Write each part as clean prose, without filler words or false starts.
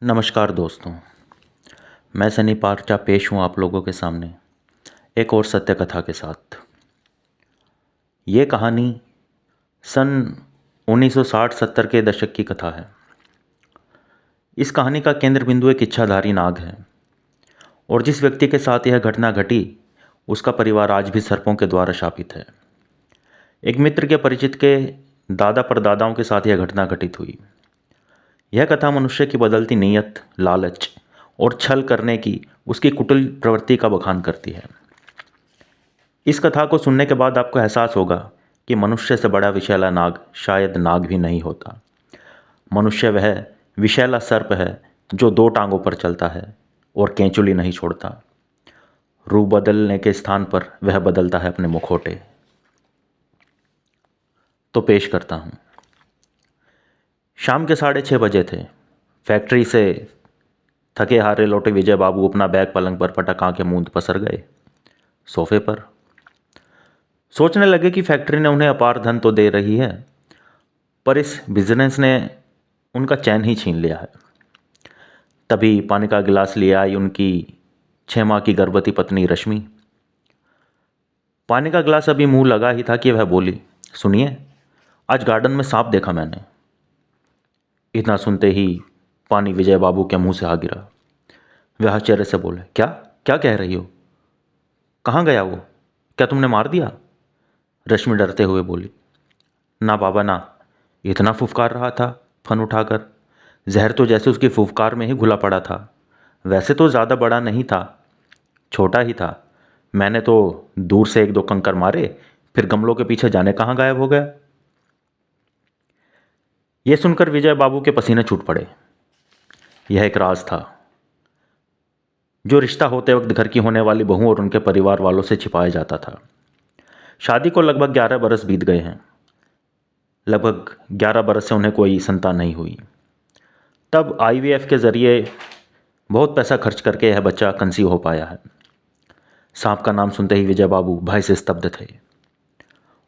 नमस्कार दोस्तों, मैं सनी पार्चा पेश हूँ आप लोगों के सामने एक और सत्य कथा के साथ। ये कहानी सन 1960-70 के दशक की कथा है। इस कहानी का केंद्र बिंदु एक इच्छाधारी नाग है और जिस व्यक्ति के साथ यह घटना घटी उसका परिवार आज भी सर्पों के द्वारा शापित है। एक मित्र के परिचित के दादा परदादाओं के साथ यह घटना घटित हुई। यह कथा मनुष्य की बदलती नीयत, लालच और छल करने की उसकी कुटिल प्रवृत्ति का बखान करती है। इस कथा को सुनने के बाद आपको एहसास होगा कि मनुष्य से बड़ा विषैला नाग शायद नाग भी नहीं होता। मनुष्य वह विषैला सर्प है जो दो टांगों पर चलता है और केंचुली नहीं छोड़ता। रूप बदलने के स्थान पर वह बदलता है अपने मुखौटे। तो पेश करता हूँ। शाम के 6:30 बजे थे। फैक्ट्री से थके हारे लौटे विजय बाबू अपना बैग पलंग पर पटक आंखें मूंद पसर गए सोफे पर। सोचने लगे कि फैक्ट्री ने उन्हें अपार धन तो दे रही है, पर इस बिजनेस ने उनका चैन ही छीन लिया है। तभी पानी का गिलास ले आई उनकी 6 माह की गर्भवती पत्नी रश्मि। पानी का गिलास अभी मुंह लगा ही था कि वह बोली, सुनिए, आज गार्डन में सांप देखा मैंने। इतना सुनते ही पानी विजय बाबू के मुंह से आ गिरा। वह आश्चर्य से बोले, क्या क्या कह रही हो? कहाँ गया वो? क्या तुमने मार दिया? रश्मि डरते हुए बोली, ना बाबा ना, इतना फुफकार रहा था फन उठाकर। जहर तो जैसे उसकी फुफकार में ही घुला पड़ा था। वैसे तो ज़्यादा बड़ा नहीं था, छोटा ही था। मैंने तो दूर से 1-2 कंकर मारे, फिर गमलों के पीछे जाने कहाँ गायब हो गया। यह सुनकर विजय बाबू के पसीने छूट पड़े। यह एक राज था जो रिश्ता होते वक्त घर की होने वाली बहू और उनके परिवार वालों से छिपाया जाता था। शादी को लगभग 11 बरस बीत गए हैं। लगभग 11 बरस से उन्हें कोई संतान नहीं हुई। तब IVF के ज़रिए बहुत पैसा खर्च करके यह बच्चा कंसीव हो पाया है। सांप का नाम सुनते ही विजय बाबू भय से स्तब्ध थे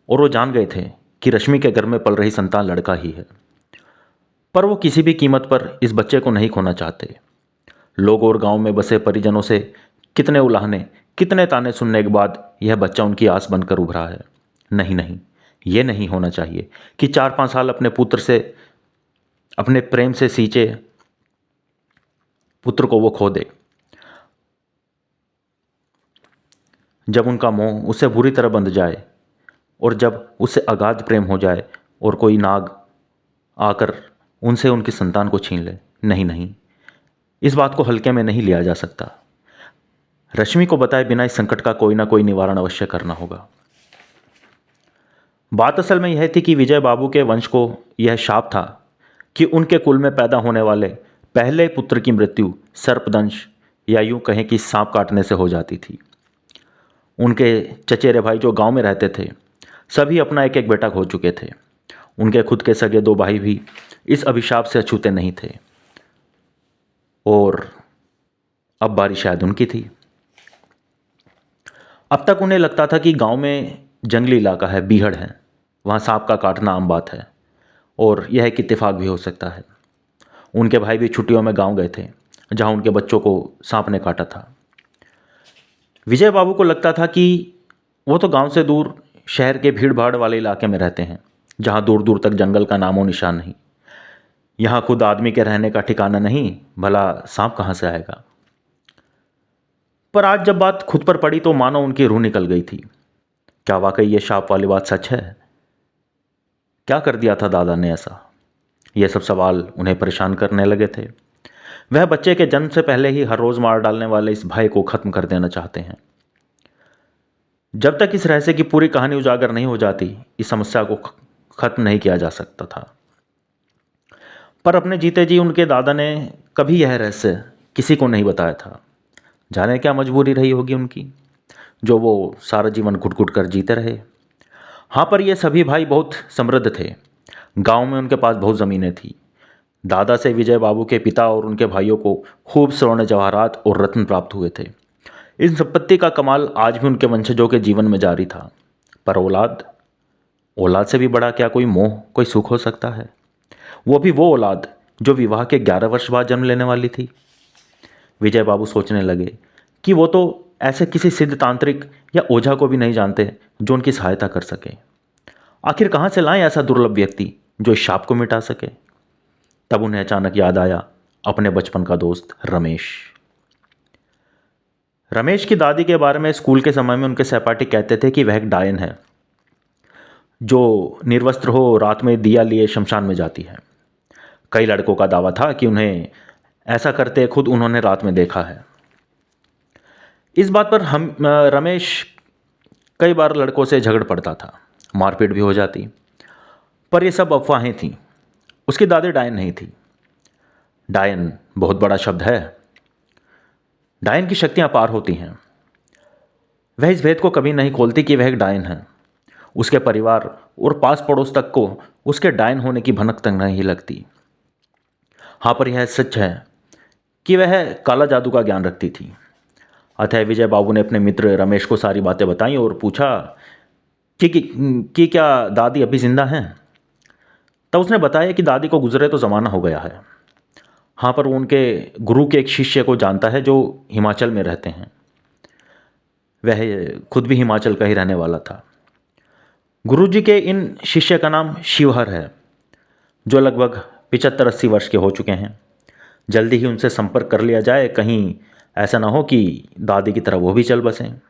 और वो जान गए थे कि रश्मि के घर में पल रही संतान लड़का ही है। पर वो किसी भी कीमत पर इस बच्चे को नहीं खोना चाहते। लोग और गांव में बसे परिजनों से कितने उलाहने, कितने ताने सुनने के बाद यह बच्चा उनकी आस बनकर उभरा है। नहीं नहीं, ये नहीं होना चाहिए कि 4-5 साल अपने पुत्र से, अपने प्रेम से सींचे पुत्र को वो खो दे। जब उनका मोह उससे बुरी तरह बंध जाए और जब उससे अगाध प्रेम हो जाए और कोई नाग आकर उनसे उनकी संतान को छीन ले, नहीं नहीं, इस बात को हल्के में नहीं लिया जा सकता। रश्मि को बताए बिना इस संकट का कोई ना कोई निवारण अवश्य करना होगा। बात असल में यह थी कि विजय बाबू के वंश को यह शाप था कि उनके कुल में पैदा होने वाले पहले पुत्र की मृत्यु सर्पदंश या यूं कहें कि सांप काटने से हो जाती थी। उनके चचेरे भाई जो गांव में रहते थे, सभी अपना एक एक बेटा खो चुके थे। उनके खुद के सगे 2 भाई भी इस अभिशाप से अछूते नहीं थे और अब बारी शायद उनकी थी। अब तक उन्हें लगता था कि गांव में जंगली इलाका है, बीहड़ है, वहाँ सांप का काटना आम बात है और यह एक इत्तेफाक भी हो सकता है। उनके भाई भी छुट्टियों में गांव गए थे जहाँ उनके बच्चों को सांप ने काटा था। विजय बाबू को लगता था कि वो तो गांव से दूर शहर के भीड़ भाड़ वाले इलाके में रहते हैं जहाँ दूर दूर तक जंगल का नामो निशान नहीं। यहाँ खुद आदमी के रहने का ठिकाना नहीं, भला सांप कहाँ से आएगा। पर आज जब बात खुद पर पड़ी तो मानो उनकी रूह निकल गई थी। क्या वाकई ये शाप वाली बात सच है? क्या कर दिया था दादा ने ऐसा? ये सब सवाल उन्हें परेशान करने लगे थे। वह बच्चे के जन्म से पहले ही हर रोज मार डालने वाले इस भय को खत्म कर देना चाहते हैं। जब तक इस रहस्य की पूरी कहानी उजागर नहीं हो जाती, इस समस्या को खत्म नहीं किया जा सकता था। पर अपने जीते जी उनके दादा ने कभी यह रहस्य किसी को नहीं बताया था। जाने क्या मजबूरी रही होगी उनकी, जो वो सारा जीवन घुट घुट कर जीते रहे। हाँ, पर ये सभी भाई बहुत समृद्ध थे। गांव में उनके पास बहुत ज़मीनें थी। दादा से विजय बाबू के पिता और उनके भाइयों को खूब स्वर्ण जवाहरात और रत्न प्राप्त हुए थे। इन संपत्ति का कमाल आज भी उनके वंशजों के जीवन में जारी था। पर औलाद से भी बड़ा क्या कोई मोह, कोई सुख हो सकता है? वो भी वो औलाद जो विवाह के 11 वर्ष बाद जन्म लेने वाली थी? विजय बाबू सोचने लगे कि वो तो ऐसे किसी सिद्ध तांत्रिक या ओझा को भी नहीं जानते जो उनकी सहायता कर सके। आखिर कहाँ से लाएं ऐसा दुर्लभ व्यक्ति जो इस शाप को मिटा सके? तब उन्हें अचानक याद आया अपने बचपन का दोस्त रमेश। रमेश की दादी के बारे में स्कूल के समय में उनके सहपाठी कहते थे कि वह एक डायन है जो निर्वस्त्र हो रात में दिया लिए शमशान में जाती है। कई लड़कों का दावा था कि उन्हें ऐसा करते खुद उन्होंने रात में देखा है। इस बात पर रमेश कई बार लड़कों से झगड़ पड़ता था, मारपीट भी हो जाती, पर ये सब अफवाहें थीं। उसकी दादी डायन नहीं थी। डायन बहुत बड़ा शब्द है। डायन की शक्तियां अपार होती हैं। वह इस भेद को कभी नहीं खोलती कि वह एक डायन है। उसके परिवार और पास पड़ोस तक को उसके डायन होने की भनक तक नहीं लगती। हाँ, पर यह सच है कि वह काला जादू का ज्ञान रखती थी। अतः विजय बाबू ने अपने मित्र रमेश को सारी बातें बताई और पूछा कि क्या दादी अभी जिंदा हैं? तब उसने बताया कि दादी को गुजरे तो ज़माना हो गया है। हाँ, पर वो उनके गुरु के एक शिष्य को जानता है जो हिमाचल में रहते हैं। वह खुद भी हिमाचल का ही रहने वाला था। गुरुजी के इन शिष्य का नाम शिवहर है, जो लगभग 75-80 वर्ष के हो चुके हैं। जल्दी ही उनसे संपर्क कर लिया जाए, कहीं ऐसा ना हो कि दादी की तरह वो भी चल बसें।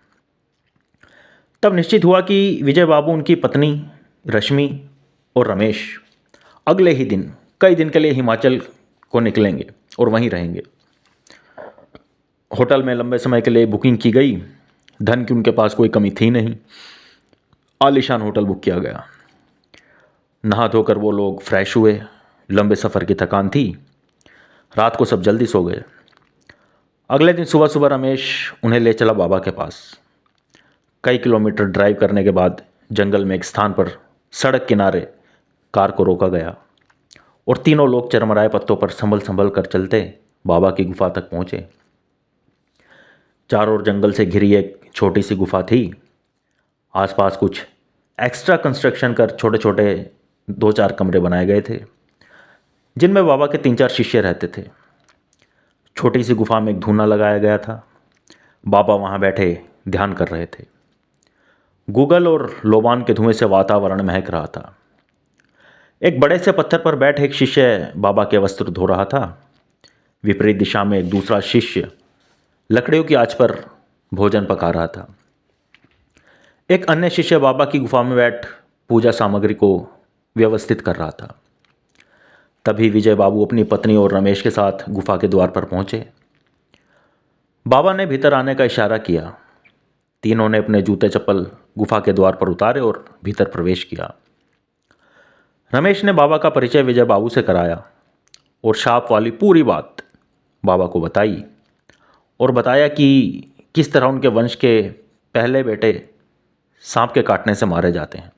तब निश्चित हुआ कि विजय बाबू, उनकी पत्नी रश्मि और रमेश अगले ही दिन कई दिन के लिए हिमाचल को निकलेंगे और वहीं रहेंगे। होटल में लंबे समय के लिए बुकिंग की गई। धन की उनके पास कोई कमी थी नहीं। आलीशान होटल बुक किया गया। नहा धोकर वो लोग फ्रेश हुए। लंबे सफ़र की थकान थी। रात को सब जल्दी सो गए। अगले दिन सुबह सुबह रमेश उन्हें ले चला बाबा के पास। कई किलोमीटर ड्राइव करने के बाद जंगल में एक स्थान पर सड़क किनारे कार को रोका गया और तीनों लोग चरमराए पत्तों पर संभल संभल कर चलते बाबा की गुफा तक पहुंचे। चारों ओर जंगल से घिरी एक छोटी सी गुफा थी। आसपास कुछ एक्स्ट्रा कंस्ट्रक्शन कर छोटे छोटे 2-4 कमरे बनाए गए थे जिनमें बाबा के 3-4 शिष्य रहते थे। छोटी सी गुफा में एक धूना लगाया गया था। बाबा वहाँ बैठे ध्यान कर रहे थे। गूगल और लोबान के धुएं से वातावरण महक रहा था। एक बड़े से पत्थर पर बैठे एक शिष्य बाबा के वस्त्र धो रहा था। विपरीत दिशा में एक दूसरा शिष्य लकड़ियों की आंच पर भोजन पका रहा था। एक अन्य शिष्य बाबा की गुफा में बैठ पूजा सामग्री को व्यवस्थित कर रहा था। तभी विजय बाबू अपनी पत्नी और रमेश के साथ गुफा के द्वार पर पहुंचे। बाबा ने भीतर आने का इशारा किया। तीनों ने अपने जूते चप्पल गुफा के द्वार पर उतारे और भीतर प्रवेश किया। रमेश ने बाबा का परिचय विजय बाबू से कराया और शाप वाली पूरी बात बाबा को बताई और बताया कि किस तरह उनके वंश के पहले बेटे सांप के काटने से मारे जाते हैं।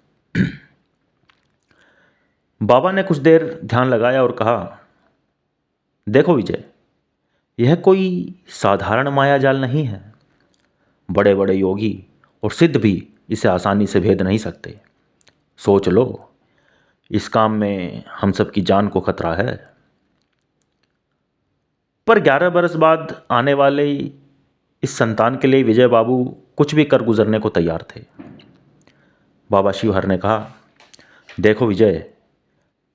बाबा ने कुछ देर ध्यान लगाया और कहा, देखो विजय, यह कोई साधारण मायाजाल नहीं है। बड़े बड़े योगी और सिद्ध भी इसे आसानी से भेद नहीं सकते। सोच लो, इस काम में हम सब की जान को खतरा है। पर 11 बरस बाद आने वाले इस संतान के लिए विजय बाबू कुछ भी कर गुजरने को तैयार थे। बाबा शिवहर ने कहा, देखो विजय,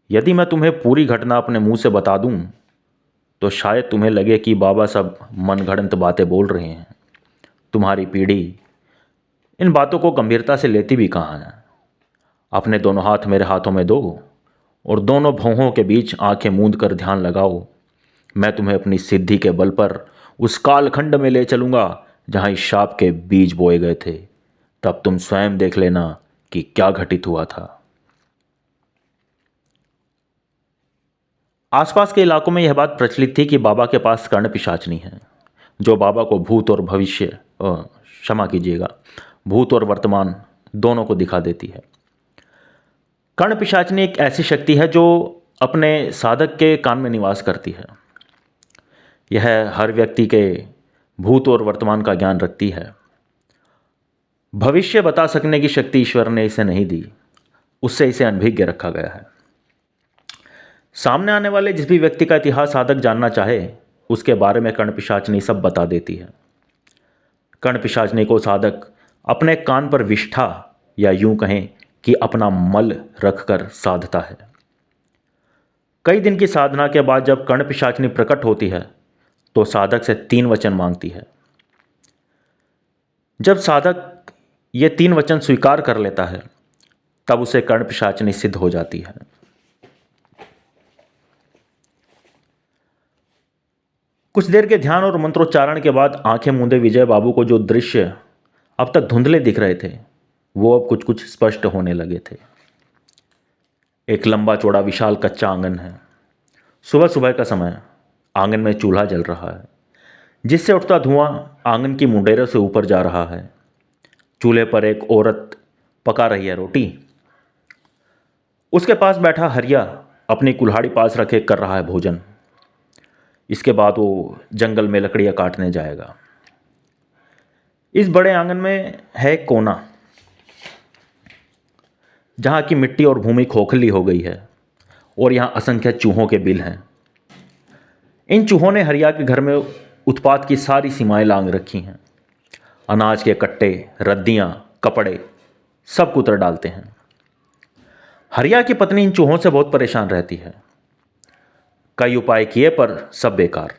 यदि मैं तुम्हें पूरी घटना अपने मुंह से बता दूं तो शायद तुम्हें लगे कि बाबा सब मनगढ़ंत बातें बोल रहे हैं। तुम्हारी पीढ़ी इन बातों को गंभीरता से लेती भी कहाँ है। अपने दोनों हाथ मेरे हाथों में दो और दोनों भौहों के बीच आंखें मूंद कर ध्यान लगाओ। मैं तुम्हें अपनी सिद्धि के बल पर उस कालखंड में ले चलूंगा जहां इस शाप के बीज बोए गए थे। तब तुम स्वयं देख लेना कि क्या घटित हुआ था। आसपास के इलाकों में यह बात प्रचलित थी कि बाबा के पास कर्ण पिशाचनी है जो बाबा को भूत और भविष्य, क्षमा कीजिएगा, भूत और वर्तमान दोनों को दिखा देती है। कर्ण पिशाचनी एक ऐसी शक्ति है जो अपने साधक के कान में निवास करती है। यह हर व्यक्ति के भूत और वर्तमान का ज्ञान रखती है। भविष्य बता सकने की शक्ति ईश्वर ने इसे नहीं दी, उससे इसे अनभिज्ञ रखा गया है। सामने आने वाले जिस भी व्यक्ति का इतिहास साधक जानना चाहे उसके बारे में कर्ण पिशाचनी सब बता देती है। कर्ण पिशाचनी को साधक अपने कान पर विष्ठा या यूं कहें कि अपना मल रखकर साधता है। कई दिन की साधना के बाद जब कर्ण पिशाचनी प्रकट होती है तो साधक से 3 वचन मांगती है। जब साधक ये 3 वचन स्वीकार कर लेता है तब उसे कर्ण पिशाचनी सिद्ध हो जाती है। कुछ देर के ध्यान और मंत्रोच्चारण के बाद आंखें मूंदे विजय बाबू को जो दृश्य अब तक धुंधले दिख रहे थे वो अब कुछ कुछ स्पष्ट होने लगे थे। एक लंबा चौड़ा विशाल कच्चा आंगन है। सुबह सुबह का समय, आंगन में चूल्हा जल रहा है जिससे उठता धुआं आंगन की मुंडेरों से ऊपर जा रहा है। चूल्हे पर एक औरत पका रही है रोटी। उसके पास बैठा हरिया अपनी कुल्हाड़ी पास रखे कर रहा है भोजन। इसके बाद वो जंगल में लकड़ियाँ काटने जाएगा। इस बड़े आंगन में है एक कोना जहाँ की मिट्टी और भूमि खोखली हो गई है और यहाँ असंख्य चूहों के बिल हैं। इन चूहों ने हरिया के घर में उत्पात की सारी सीमाएं लांघ रखी हैं। अनाज के कट्टे, रद्दियाँ, कपड़े सब कुतर डालते हैं। हरिया की पत्नी इन चूहों से बहुत परेशान रहती है। कई उपाय किए पर सब बेकार।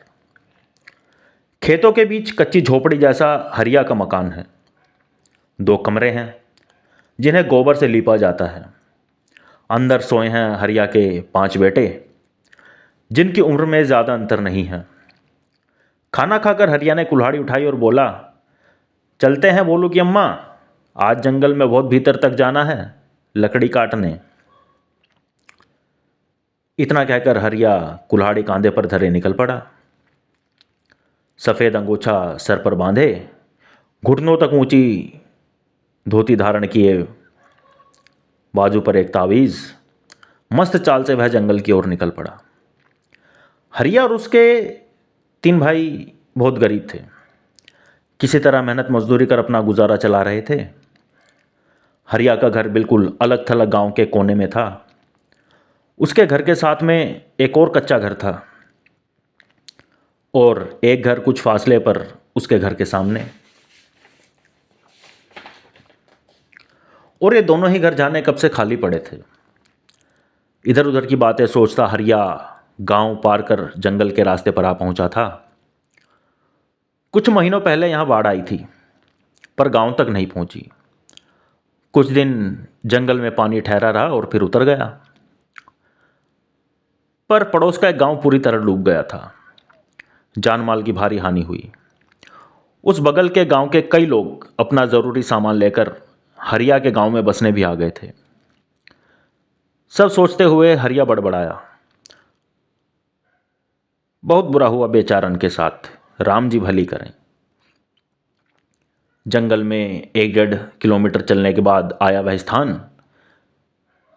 खेतों के बीच कच्ची झोपड़ी जैसा हरिया का मकान है। 2 कमरे हैं जिन्हें गोबर से लीपा जाता है। अंदर सोए हैं हरिया के 5 बेटे जिनकी उम्र में ज़्यादा अंतर नहीं है। खाना खाकर हरिया ने कुल्हाड़ी उठाई और बोला, चलते हैं बोलू की अम्मा, आज जंगल में बहुत भीतर तक जाना है लकड़ी काटने। इतना कहकर हरिया कुल्हाड़ी कांधे पर धरे निकल पड़ा। सफ़ेद अंगोछा सर पर बांधे, घुटनों तक ऊंची धोती धारण किए, बाजू पर एक तावीज़, मस्त चाल से वह जंगल की ओर निकल पड़ा। हरिया और उसके 3 भाई बहुत गरीब थे। किसी तरह मेहनत मजदूरी कर अपना गुजारा चला रहे थे। हरिया का घर बिल्कुल अलग थलग गांव के कोने में था। उसके घर के साथ में एक और कच्चा घर था और एक घर कुछ फासले पर उसके घर के सामने। और ये दोनों ही घर जाने कब से खाली पड़े थे। इधर उधर की बातें सोचता हरिया गांव पार कर जंगल के रास्ते पर आ पहुंचा था। कुछ महीनों पहले यहाँ बाढ़ आई थी पर गांव तक नहीं पहुंची। कुछ दिन जंगल में पानी ठहरा रहा और फिर उतर गया। पर पड़ोस का एक गांव पूरी तरह डूब गया था। जान माल की भारी हानि हुई। उस बगल के गांव के कई लोग अपना ज़रूरी सामान लेकर हरिया के गांव में बसने भी आ गए थे। सब सोचते हुए हरिया बड़बड़ाया, बहुत बुरा हुआ बेचारन के साथ, राम जी भली करें। जंगल में 1-1.5 किलोमीटर चलने के बाद आया वह स्थान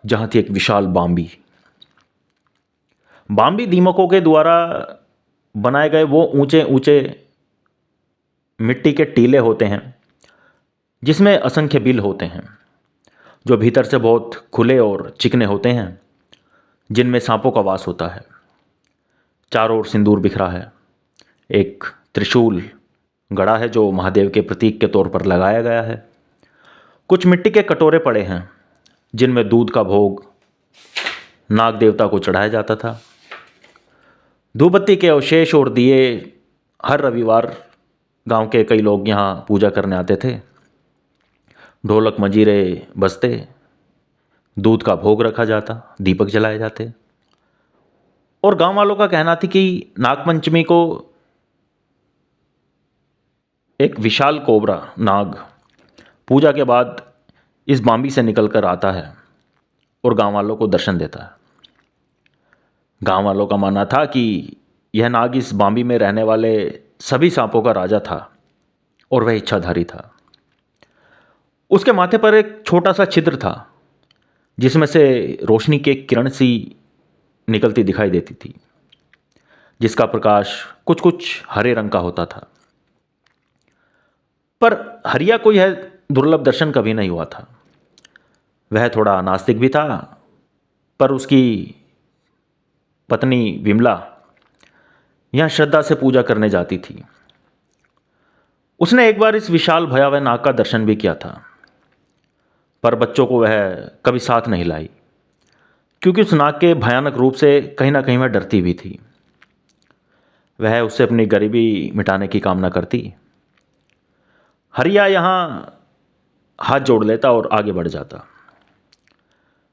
जहां थी एक विशाल बांबी। बांबी दीमकों के द्वारा बनाए गए वो ऊंचे ऊंचे मिट्टी के टीले होते हैं जिसमें असंख्य बिल होते हैं, जो भीतर से बहुत खुले और चिकने होते हैं, जिनमें सांपों का वास होता है। चारों ओर सिंदूर बिखरा है। एक त्रिशूल गड़ा है जो महादेव के प्रतीक के तौर पर लगाया गया है। कुछ मिट्टी के कटोरे पड़े हैं जिनमें दूध का भोग नाग देवता को चढ़ाया जाता था। धूपबत्ती के अवशेष और दिए, हर रविवार गांव के कई लोग यहाँ पूजा करने आते थे। ढोलक मंजीरे बजते, दूध का भोग रखा जाता, दीपक जलाए जाते। और गांव वालों का कहना था कि नागपंचमी को एक विशाल कोबरा नाग पूजा के बाद इस बांबी से निकलकर आता है और गांव वालों को दर्शन देता है। गांव वालों का मानना था कि यह नाग इस बांबी में रहने वाले सभी सांपों का राजा था और वह इच्छाधारी था। उसके माथे पर एक छोटा सा छिद्र था जिसमें से रोशनी की एक किरण सी निकलती दिखाई देती थी, जिसका प्रकाश कुछ कुछ हरे रंग का होता था। पर हरिया को यह दुर्लभ दर्शन कभी नहीं हुआ था। वह थोड़ा नास्तिक भी था, पर उसकी पत्नी विमला यहाँ श्रद्धा से पूजा करने जाती थी। उसने एक बार इस विशाल भयावह नाग का दर्शन भी किया था, पर बच्चों को वह कभी साथ नहीं लाई, क्योंकि उस नाग के भयानक रूप से कहीं ना कहीं वह डरती भी थी। वह उससे अपनी गरीबी मिटाने की कामना करती। हरिया यहाँ हाथ जोड़ लेता और आगे बढ़ जाता।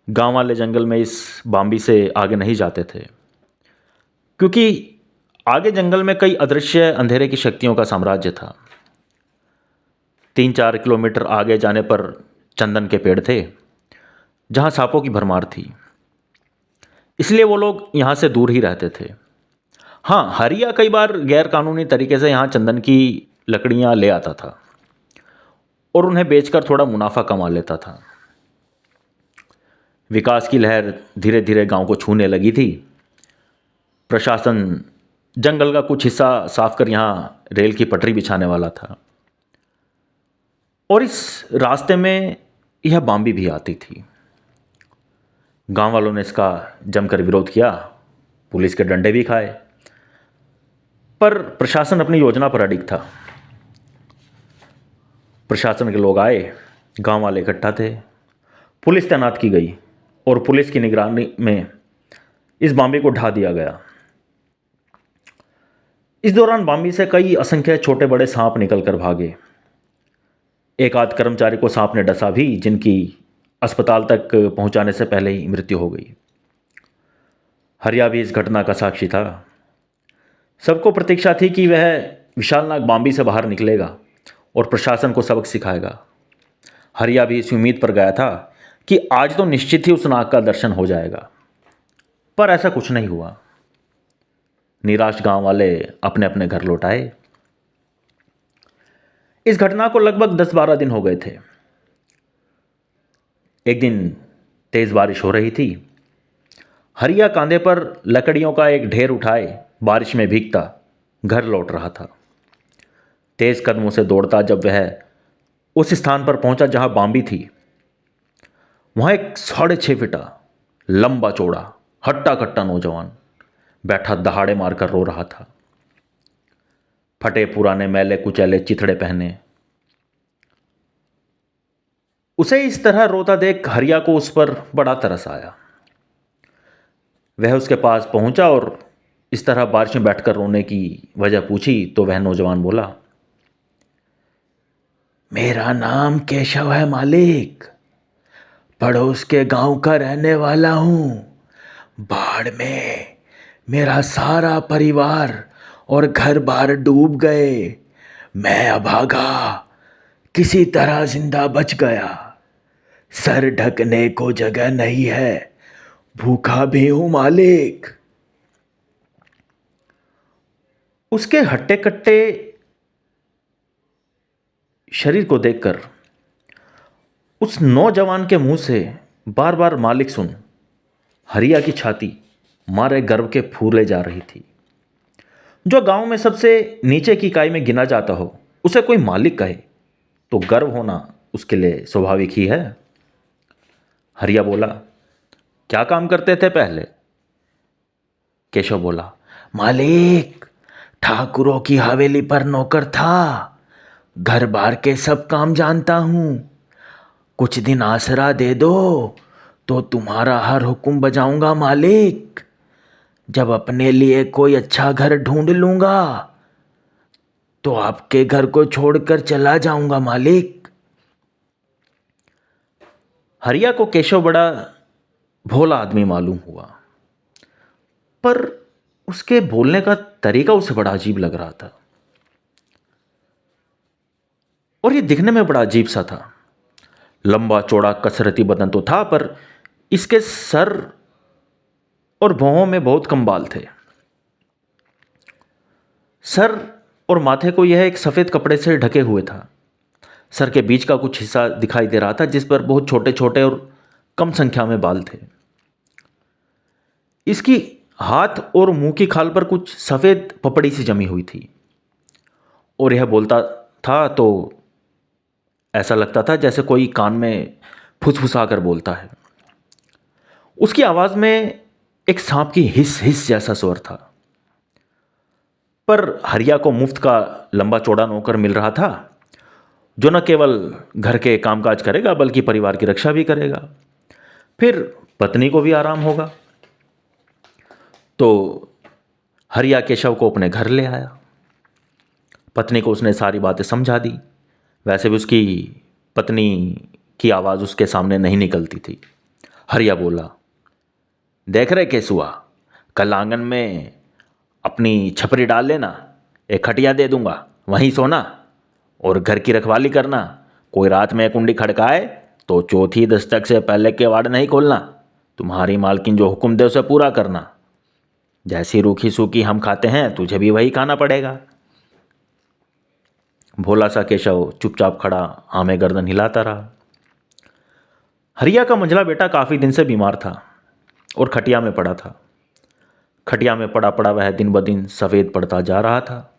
गांव वाले जंगल में इस बाम्बी से आगे नहीं जाते थे, क्योंकि आगे जंगल में कई अदृश्य अंधेरे की शक्तियों का साम्राज्य था। 3-4 किलोमीटर आगे जाने पर चंदन के पेड़ थे, जहां सांपों की भरमार थी, इसलिए वो लोग यहाँ से दूर ही रहते थे। हाँ, हरिया कई बार गैर कानूनी तरीके से यहाँ चंदन की लकड़ियाँ ले आता था और उन्हें बेचकर थोड़ा मुनाफा कमा लेता था। विकास की लहर धीरे धीरे गांव को छूने लगी थी। प्रशासन जंगल का कुछ हिस्सा साफ कर यहाँ रेल की पटरी बिछाने वाला था, और इस रास्ते में यह बाम्बी भी आती थी। गांव वालों ने इसका जमकर विरोध किया, पुलिस के डंडे भी खाए, पर प्रशासन अपनी योजना पर अडिग था। प्रशासन के लोग आए, गांव वाले इकट्ठा थे, पुलिस तैनात की गई और पुलिस की निगरानी में इस बाम्बी को ढा दिया गया। इस दौरान बाम्बी से कई असंख्य छोटे बड़े सांप निकल कर भागे। एक आध कर्मचारी को सांप ने डसा भी, जिनकी अस्पताल तक पहुंचाने से पहले ही मृत्यु हो गई। हरिया भी इस घटना का साक्षी था। सबको प्रतीक्षा थी कि वह विशाल नाग बाम्बी से बाहर निकलेगा और प्रशासन को सबक सिखाएगा। हरिया भी इस उम्मीद पर गया था कि आज तो निश्चित ही उस नाग का दर्शन हो जाएगा, पर ऐसा कुछ नहीं हुआ। निराश गांव वाले अपने अपने घर लौट आए। इस घटना को लगभग 10-12 दिन हो गए थे। एक दिन तेज बारिश हो रही थी। हरिया कांधे पर लकड़ियों का एक ढेर उठाए बारिश में भीगता घर लौट रहा था। तेज कदमों से दौड़ता जब वह उस स्थान पर पहुंचा जहां बाम्बी थी, वहां एक 6.5 फीटा लंबा चौड़ा हट्टा कट्टा नौजवान बैठा दहाड़े मारकर रो रहा था। फटे पुराने मैले कुचैले चिथड़े पहने। उसे इस तरह रोता देख हरिया को उस पर बड़ा तरस आया। वह उसके पास पहुंचा और इस तरह बारिश में बैठकर रोने की वजह पूछी तो वह नौजवान बोला, मेरा नाम केशव है मालिक, पड़ोस के गांव का रहने वाला हूं। बाढ़ में मेरा सारा परिवार और घर बार डूब गए। मैं अभागा किसी तरह जिंदा बच गया। सर ढकने को जगह नहीं है, भूखा भी हूं मालिक। उसके हट्टे कट्टे शरीर को देखकर उस नौजवान के मुंह से बार बार मालिक सुन हरिया की छाती मारे गर्व के फूले जा रही थी। जो गांव में सबसे नीचे की इकाई में गिना जाता हो, उसे कोई मालिक कहे तो गर्व होना उसके लिए स्वाभाविक ही है। हरिया बोला, क्या काम करते थे पहले? केशव बोला, मालिक ठाकुरों की हवेली पर नौकर था। घर बार के सब काम जानता हूं। कुछ दिन आसरा दे दो तो तुम्हारा हर हुक्म बजाऊंगा मालिक। जब अपने लिए कोई अच्छा घर ढूंढ लूंगा तो आपके घर को छोड़कर चला जाऊंगा मालिक। हरिया को केशव बड़ा भोला आदमी मालूम हुआ, पर उसके बोलने का तरीका उसे बड़ा अजीब लग रहा था, और ये दिखने में बड़ा अजीब सा था। लंबा चौड़ा कसरती बदन तो था, पर इसके सर और भौहों में बहुत कम बाल थे। सर और माथे को यह एक सफ़ेद कपड़े से ढके हुए था। सर के बीच का कुछ हिस्सा दिखाई दे रहा था, जिस पर बहुत छोटे छोटे और कम संख्या में बाल थे। इसकी हाथ और मुंह की खाल पर कुछ सफ़ेद पपड़ी सी जमी हुई थी, और यह बोलता था तो ऐसा लगता था जैसे कोई कान में फुसफुसा कर बोलता है। उसकी आवाज़ में एक सांप की हिस हिस जैसा स्वर था। पर हरिया को मुफ्त का लंबा चौड़ा नौकर मिल रहा था, जो न केवल घर के कामकाज करेगा बल्कि परिवार की रक्षा भी करेगा। फिर पत्नी को भी आराम होगा। तो हरिया केशव को अपने घर ले आया। पत्नी को उसने सारी बातें समझा दी। वैसे भी उसकी पत्नी की आवाज़ उसके सामने नहीं निकलती थी। हरिया बोला, देख रहे केसुआ, कल आंगन में अपनी छपरी डाल लेना, एक खटिया दे दूंगा, वहीं सोना और घर की रखवाली करना। कोई रात में कुंडी खड़काए तो चौथी दस्तक से पहले केवाड़ नहीं खोलना। तुम्हारी मालकिन जो हुक्म दे उसे पूरा करना। जैसी रूखी सूखी हम खाते हैं तुझे भी वही खाना पड़ेगा। भोला सा केशव चुपचाप खड़ा आमे गर्दन हिलाता रहा। हरिया का मंझला बेटा काफ़ी दिन से बीमार था और खटिया में पड़ा था। खटिया में पड़ा पड़ा वह दिन ब दिन सफ़ेद पड़ता जा रहा था,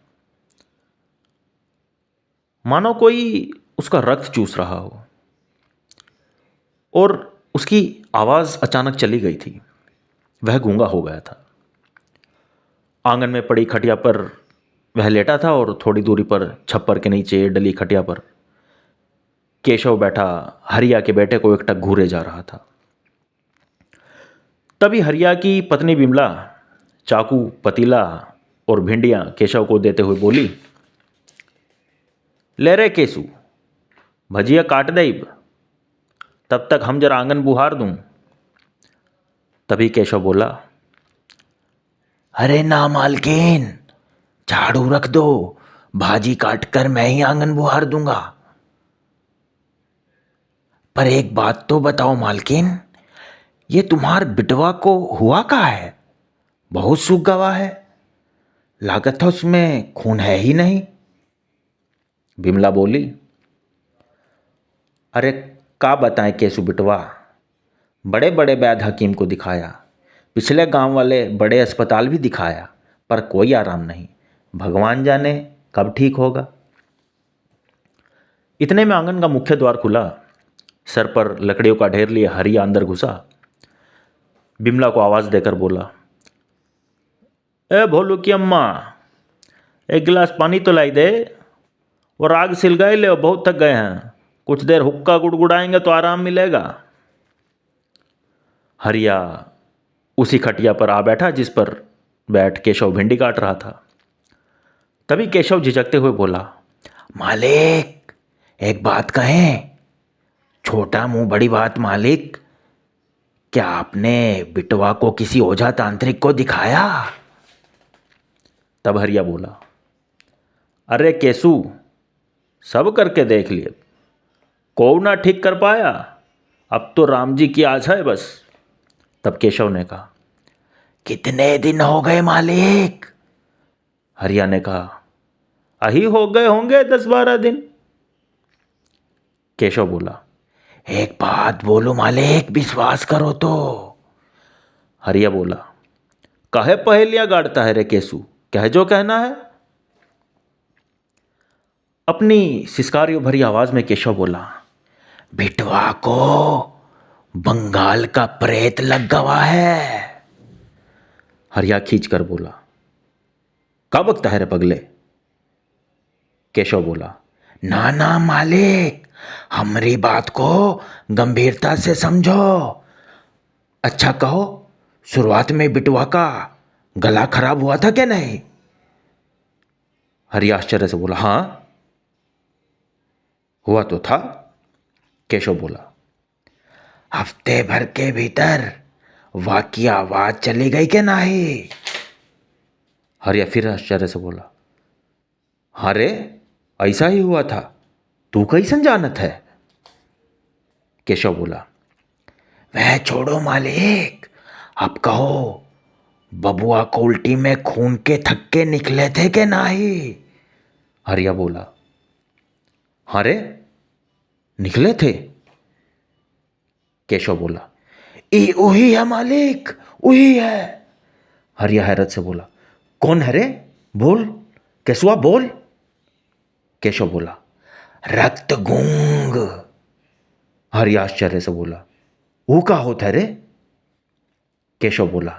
मानो कोई उसका रक्त चूस रहा हो। और उसकी आवाज़ अचानक चली गई थी। वह गूंगा हो गया था। आंगन में पड़ी खटिया पर वह लेटा था और थोड़ी दूरी पर छप्पर के नीचे डली खटिया पर केशव बैठा हरिया के बेटे को एकटक घूरे जा रहा था। तभी हरिया की पत्नी बिमला चाकू, पतीला और भिंडियाँ केशव को देते हुए बोली, ले रे केसु, भजिया काट देब, तब तक हम जरा आंगन बुहार दूं। तभी केशव बोला, अरे ना मालकिन, झाड़ू रख दो, भाजी काट कर मैं ही आंगन बुहार दूंगा। पर एक बात तो बताओ मालकिन, ये तुम्हार बिटवा को हुआ का है? बहुत सूख गवा है, लागत है उसमें खून है ही नहीं। बिमला बोली, अरे का बताएं केसु बिटवा, बड़े बड़े वैद्य हकीम को दिखाया, पिछले गांव वाले बड़े अस्पताल भी दिखाया, पर कोई आराम नहीं। भगवान जाने कब ठीक होगा। इतने में आंगन का मुख्य द्वार खुला। सर पर लकड़ियों का ढेर लिए हरिया अंदर घुसा। बिमला को आवाज़ देकर बोला, ए भोलू की अम्मा, एक गिलास पानी तो लाई दे, और आग सिलगाई ले, बहुत थक गए हैं, कुछ देर हुक्का गुड़गुड़ाएंगे तो आराम मिलेगा। हरिया उसी खटिया पर आ बैठा जिस पर बैठ केशव भिंडी काट रहा था। तभी केशव झिझकते हुए बोला, मालिक एक बात कहें? छोटा मुंह बड़ी बात मालिक, क्या आपने बिटवा को किसी ओझा तांत्रिक को दिखाया? तब हरिया बोला, अरे केसु, सब करके देख लिए, को ना ठीक कर पाया, अब तो राम जी की आस है बस। तब केशव ने कहा, कितने दिन हो गए मालिक? हरिया ने कहा, अही हो गए होंगे 10-12 दिन। केशव बोला, एक बात बोलो मालिक, विश्वास करो तो। हरिया बोला, काहे पहेलियां गाड़ता है रे केसु, कह जो कहना है। अपनी सिसकारियों भरी आवाज में केशव बोला, बिटवा को बंगाल का प्रेत लग गवा है। हरिया खींच कर बोला, का बकता है रे पगले? केशव बोला, ना ना मालिक, हमारी बात को गंभीरता से समझो। अच्छा कहो, शुरुआत में बिटवा का गला खराब हुआ था क्या नहीं? हरिया आश्चर्य से बोला, हाँ हुआ तो था। केशव बोला, हफ्ते भर के भीतर वाकी आवाज चली गई क्या नहीं? हरिया फिर आश्चर्य से बोला, अरे ऐसा ही हुआ था, तू कैसन जानत है? केशव बोला, वह छोड़ो मालिक, अब कहो, बबुआ को उल्टी में खून के थक्के निकले थे के नहीं? हरिया बोला, अरे निकले थे। केशव बोला, ई वही है मालिक, वही है। हरिया हैरत से बोला, कौन है रे? बोल केशवा बोल। केशव बोला, रक्त गूंग। हरिया आश्चर्य से बोला, वो का होता है रे? केशव बोला,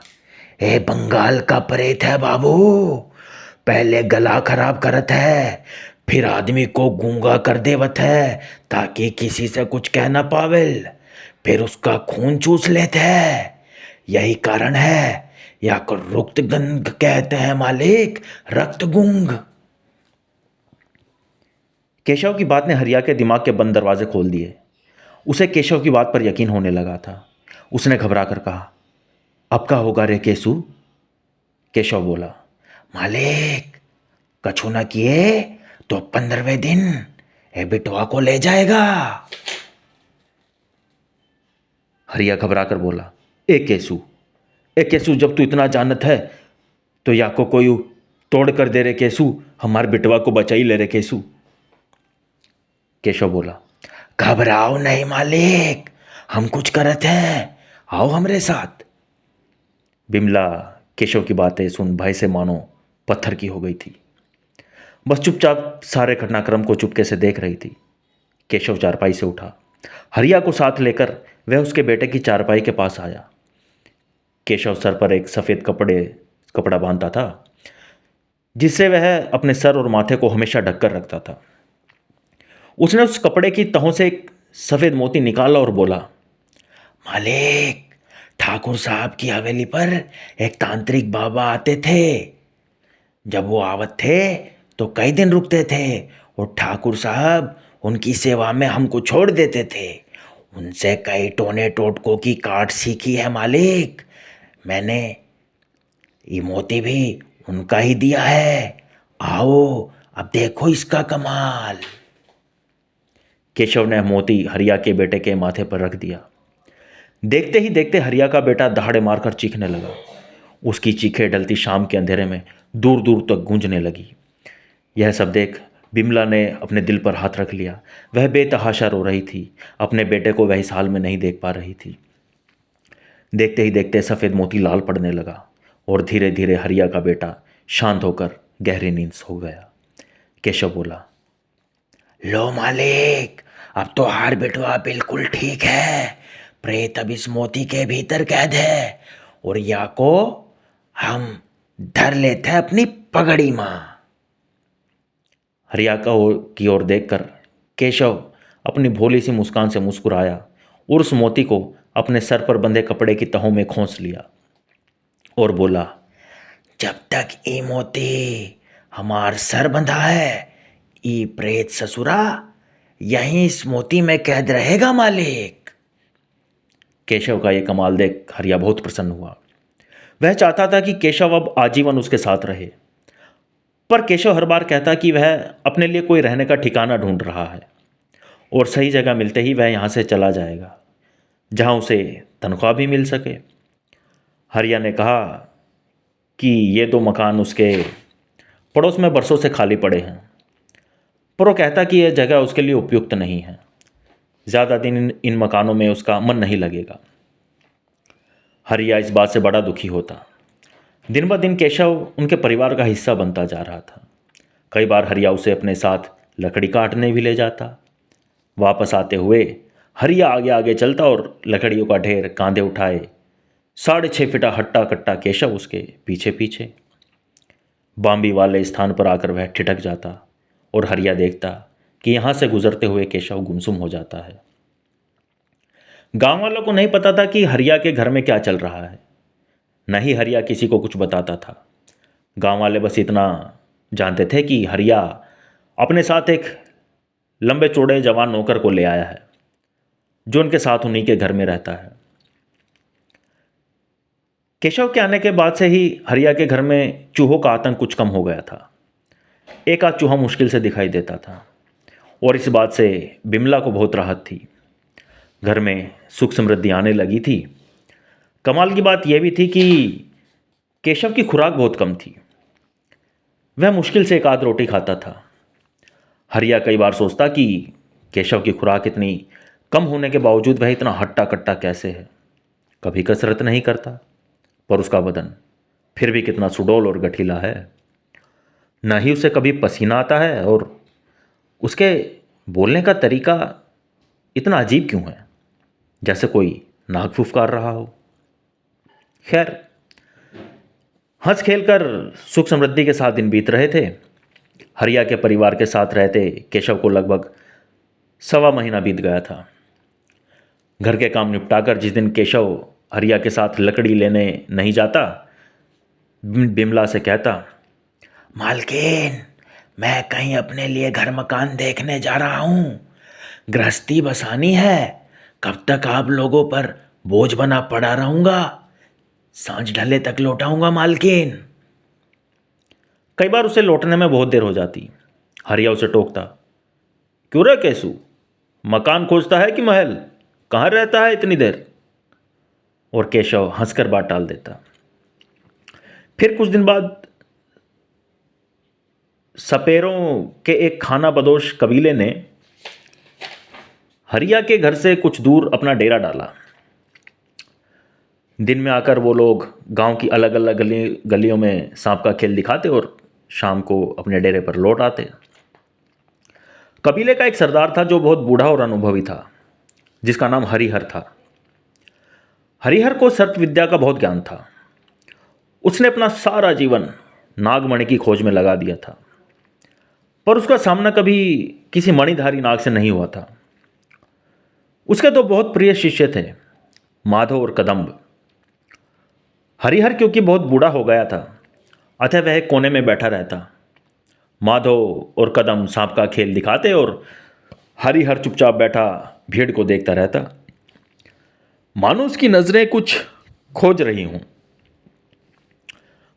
ए बंगाल का प्रेत है बाबू। पहले गला खराब करत है, फिर आदमी को गूंगा कर देवत है ताकि किसी से कुछ कह ना पावेल, फिर उसका खून चूस लेते है। यही कारण है, या को रुक्त गंग कहते हैं मालिक, रक्त गूंग। केशव की बात ने हरिया के दिमाग के बंद दरवाजे खोल दिए। उसे केशव की बात पर यकीन होने लगा था। उसने घबरा कर कहा, अब क्या होगा रे केसु? केशव बोला, मालिक, कछु न किए तो 15वें दिन ए बिटवा को ले जाएगा। हरिया घबरा कर बोला, ए केसु, जब तू इतना जानत है तो या को कोई तोड़ कर दे रे केसु, हमार बिटवा को बचाई ले रे केसु। केशव बोला, घबराओ नहीं मालिक, हम कुछ करत हैं, आओ हमरे साथ। बिमला केशव की बातें सुन भय से मानो पत्थर की हो गई थी। बस चुपचाप सारे घटनाक्रम को चुपके से देख रही थी। केशव चारपाई से उठा, हरिया को साथ लेकर वह उसके बेटे की चारपाई के पास आया। केशव सर पर एक सफ़ेद कपड़ा बांधता था, जिससे वह अपने सर और माथे को हमेशा ढककर रखता था। उसने उस कपड़े की तहों से एक सफ़ेद मोती निकाला और बोला, मालिक, ठाकुर साहब की हवेली पर एक तांत्रिक बाबा आते थे। जब वो आवत थे तो कई दिन रुकते थे और ठाकुर साहब उनकी सेवा में हमको छोड़ देते थे। उनसे कई टोने टोटकों की काट सीखी है मालिक। मैंने ये मोती भी उनका ही दिया है। आओ अब देखो इसका कमाल। केशव ने मोती हरिया के बेटे के माथे पर रख दिया। देखते ही देखते हरिया का बेटा दहाड़े मारकर चीखने लगा। उसकी चीखें डलती शाम के अंधेरे में दूर दूर तक गूंजने लगी। यह सब देख बिमला ने अपने दिल पर हाथ रख लिया। वह बेतहाशा रो रही थी। अपने बेटे को वह इस हाल में नहीं देख पा रही थी। देखते ही देखते सफ़ेद मोती लाल पड़ने लगा और धीरे धीरे हरिया का बेटा शांत होकर गहरी नींद सो गया। केशव बोला, लो मालिक, अब तो हार बिटवा बिल्कुल ठीक है। प्रेत अब इस मोती के भीतर कैद है और या को हम धर लेते हैं अपनी पगड़ी माँ। हरिया की ओर देखकर केशव अपनी भोली सी मुस्कान से मुस्कुराया और उस मोती को अपने सर पर बंधे कपड़े की तहों में खोंस लिया और बोला, जब तक ई मोती हमार सर बंधा है, ई प्रेत ससुरा यहीं इस मोती में कैद रहेगा मालिक। केशव का ये कमाल देख हरिया बहुत प्रसन्न हुआ। वह चाहता था कि केशव अब आजीवन उसके साथ रहे, पर केशव हर बार कहता कि वह अपने लिए कोई रहने का ठिकाना ढूंढ रहा है और सही जगह मिलते ही वह यहाँ से चला जाएगा, जहाँ उसे तनख्वाह भी मिल सके। हरिया ने कहा कि ये 2 मकान उसके पड़ोस में बरसों से खाली पड़े हैं, पर वो कहता कि यह जगह उसके लिए उपयुक्त नहीं है। ज़्यादा दिन इन मकानों में उसका मन नहीं लगेगा। हरिया इस बात से बड़ा दुखी होता। दिन ब दिन केशव उनके परिवार का हिस्सा बनता जा रहा था। कई बार हरिया उसे अपने साथ लकड़ी काटने भी ले जाता। वापस आते हुए हरिया आगे आगे चलता और लकड़ियों का ढेर कांधे उठाए 6.5 फीटा हट्टा कट्टा केशव उसके पीछे पीछे। बाम्बी वाले स्थान पर आकर वह ठिठक जाता और हरिया देखता कि यहाँ से गुजरते हुए केशव गुमसुम हो जाता है। गांव वालों को नहीं पता था कि हरिया के घर में क्या चल रहा है। न ही हरिया किसी को कुछ बताता था। गांव वाले बस इतना जानते थे कि हरिया अपने साथ एक लंबे चौड़े जवान नौकर को ले आया है, जो उनके साथ उन्हीं के घर में रहता है। केशव के आने के बाद से ही हरिया के घर में चूहों का आतंक कुछ कम हो गया था। एक आध चूहा मुश्किल से दिखाई देता था और इस बात से बिमला को बहुत राहत थी। घर में सुख समृद्धि आने लगी थी। कमाल की बात यह भी थी कि केशव की खुराक बहुत कम थी। वह मुश्किल से एक आध रोटी खाता था। हरिया कई बार सोचता कि केशव की खुराक इतनी कम होने के बावजूद वह इतना हट्टा कट्टा कैसे है। कभी कसरत नहीं करता, पर उसका बदन फिर भी कितना सुडौल और गठीला है। न ही उसे कभी पसीना आता है और उसके बोलने का तरीका इतना अजीब क्यों है, जैसे कोई नाक फुफकार रहा हो। खैर, हंस खेलकर सुख समृद्धि के साथ दिन बीत रहे थे। हरिया के परिवार के साथ रहते केशव को लगभग 1.25 महीना बीत गया था। घर के काम निपटाकर जिस दिन केशव हरिया के साथ लकड़ी लेने नहीं जाता, बिमला से कहता, मालकिन, मैं कहीं अपने लिए घर मकान देखने जा रहा हूँ। गृहस्थी बसानी है। कब तक आप लोगों पर बोझ बना पड़ा रहूंगा? सांझ ढले तक लौटाऊंगा मालकिन। कई बार उसे लौटने में बहुत देर हो जाती। हरिया उसे टोकता, क्यों रे केसु, मकान खोजता है कि महल? कहाँ रहता है इतनी देर? और केशव हंसकर बात टाल देता। फिर कुछ दिन बाद सपेरों के एक खाना बदोश कबीले ने हरिया के घर से कुछ दूर अपना डेरा डाला। दिन में आकर वो लोग गांव की अलग अलग गलियों में सांप का खेल दिखाते और शाम को अपने डेरे पर लौट आते। कबीले का एक सरदार था जो बहुत बूढ़ा और अनुभवी था, जिसका नाम हरिहर था। हरिहर को सर्प विद्या का बहुत ज्ञान था। उसने अपना सारा जीवन नागमणि की खोज में लगा दिया था, पर उसका सामना कभी किसी मणिधारी नाग से नहीं हुआ था। उसके दो बहुत प्रिय शिष्य थे, माधव और कदम्ब। हरिहर क्योंकि बहुत बूढ़ा हो गया था, अतः वह एक कोने में बैठा रहता। माधव और कदम सांप का खेल दिखाते और हरिहर चुपचाप बैठा भीड़ को देखता रहता, मानो उसकी नजरें कुछ खोज रही हूं।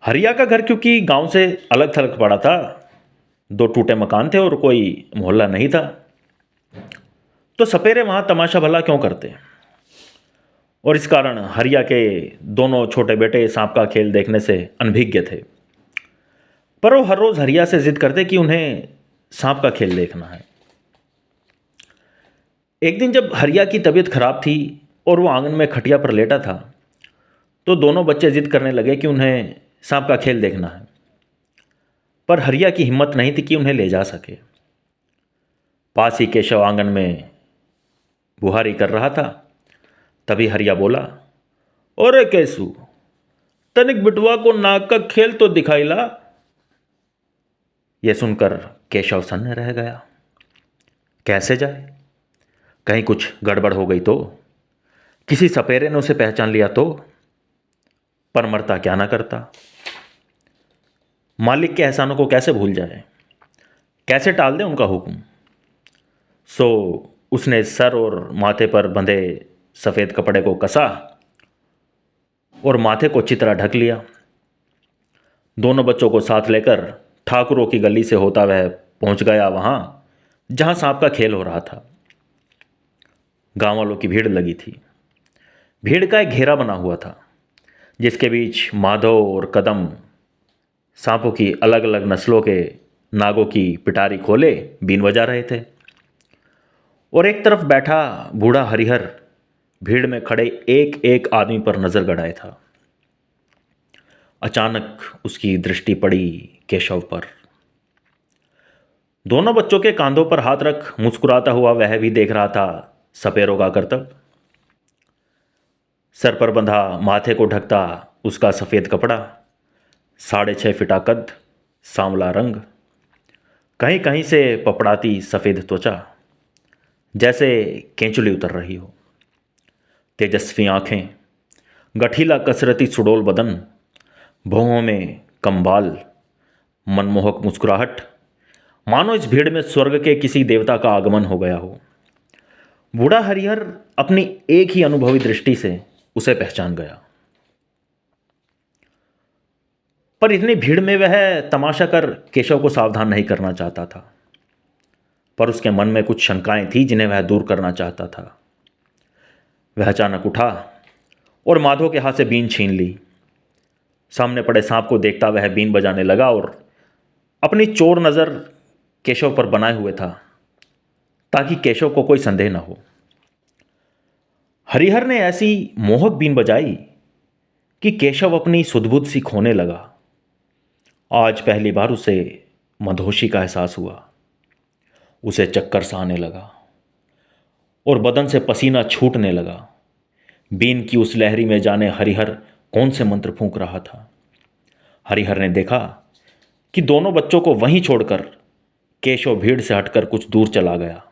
हरिया का घर क्योंकि गांव से अलग थलग पड़ा था, 2 टूटे मकान थे और कोई मोहल्ला नहीं था, तो सपेरे वहां तमाशा भला क्यों करते। और इस कारण हरिया के दोनों छोटे बेटे सांप का खेल देखने से अनभिज्ञ थे। पर वो हर रोज हरिया से जिद करते कि उन्हें सांप का खेल देखना है। एक दिन जब हरिया की तबीयत खराब थी और वो आंगन में खटिया पर लेटा था, तो दोनों बच्चे जिद करने लगे कि उन्हें सांप का खेल देखना है। पर हरिया की हिम्मत नहीं थी कि उन्हें ले जा सके। पास ही केशव आंगन में बुहारी कर रहा था। तभी हरिया बोला, अरे केसु, तनिक बिटवा को नाग का खेल तो दिखाई ला। यह सुनकर केशव सन्न रह गया। कैसे जाए? कहीं कुछ गड़बड़ हो गई तो? किसी सपेरे ने उसे पहचान लिया तो? पर मरता क्या ना करता। मालिक के एहसानों को कैसे भूल जाए, कैसे टाल दे उनका हुक्म। सो उसने सर और माथे पर बंधे सफ़ेद कपड़े को कसा और माथे को अच्छी तरह ढक लिया। दोनों बच्चों को साथ लेकर ठाकुरों की गली से होता वह पहुंच गया वहां जहां सांप का खेल हो रहा था। गांव वालों की भीड़ लगी थी। भीड़ का एक घेरा बना हुआ था, जिसके बीच माधव और कदम सांपों की अलग अलग नस्लों के नागों की पिटारी खोले बीन बजा रहे थे। और एक तरफ बैठा बूढ़ा हरिहर भीड़ में खड़े एक एक आदमी पर नजर गड़ाए था। अचानक उसकी दृष्टि पड़ी केशव पर। दोनों बच्चों के कांधों पर हाथ रख मुस्कुराता हुआ वह भी देख रहा था सपेरों का करतब। सर पर बंधा, माथे को ढकता उसका सफ़ेद कपड़ा, 6.5 फीटा कद, सांवला रंग, कहीं कहीं से पपड़ाती सफ़ेद त्वचा, जैसे केंचुली उतर रही हो। तेजस्वी आंखें, गठीला कसरती सुडोल बदन, भौहों में कंबाल, मनमोहक मुस्कुराहट, मानो इस भीड़ में स्वर्ग के किसी देवता का आगमन हो गया हो। बूढ़ा हरिहर अपनी एक ही अनुभवी दृष्टि से उसे पहचान गया। पर इतनी भीड़ में वह तमाशा कर केशव को सावधान नहीं करना चाहता था। पर उसके मन में कुछ शंकाएं थी जिन्हें वह दूर करना चाहता था। वह अचानक उठा और माधव के हाथ से बीन छीन ली। सामने पड़े सांप को देखता वह बीन बजाने लगा और अपनी चोर नज़र केशव पर बनाए हुए था, ताकि केशव को कोई संदेह न हो। हरिहर ने ऐसी मोहक बीन बजाई कि केशव अपनी सुध-बुध सी खोने लगा। आज पहली बार उसे मदहोशी का एहसास हुआ। उसे चक्कर सा आने लगा और बदन से पसीना छूटने लगा। बीन की उस लहरी में जाने हरिहर कौन से मंत्र फूंक रहा था। हरिहर ने देखा कि दोनों बच्चों को वहीं छोड़कर केशव भीड़ से हटकर कुछ दूर चला गया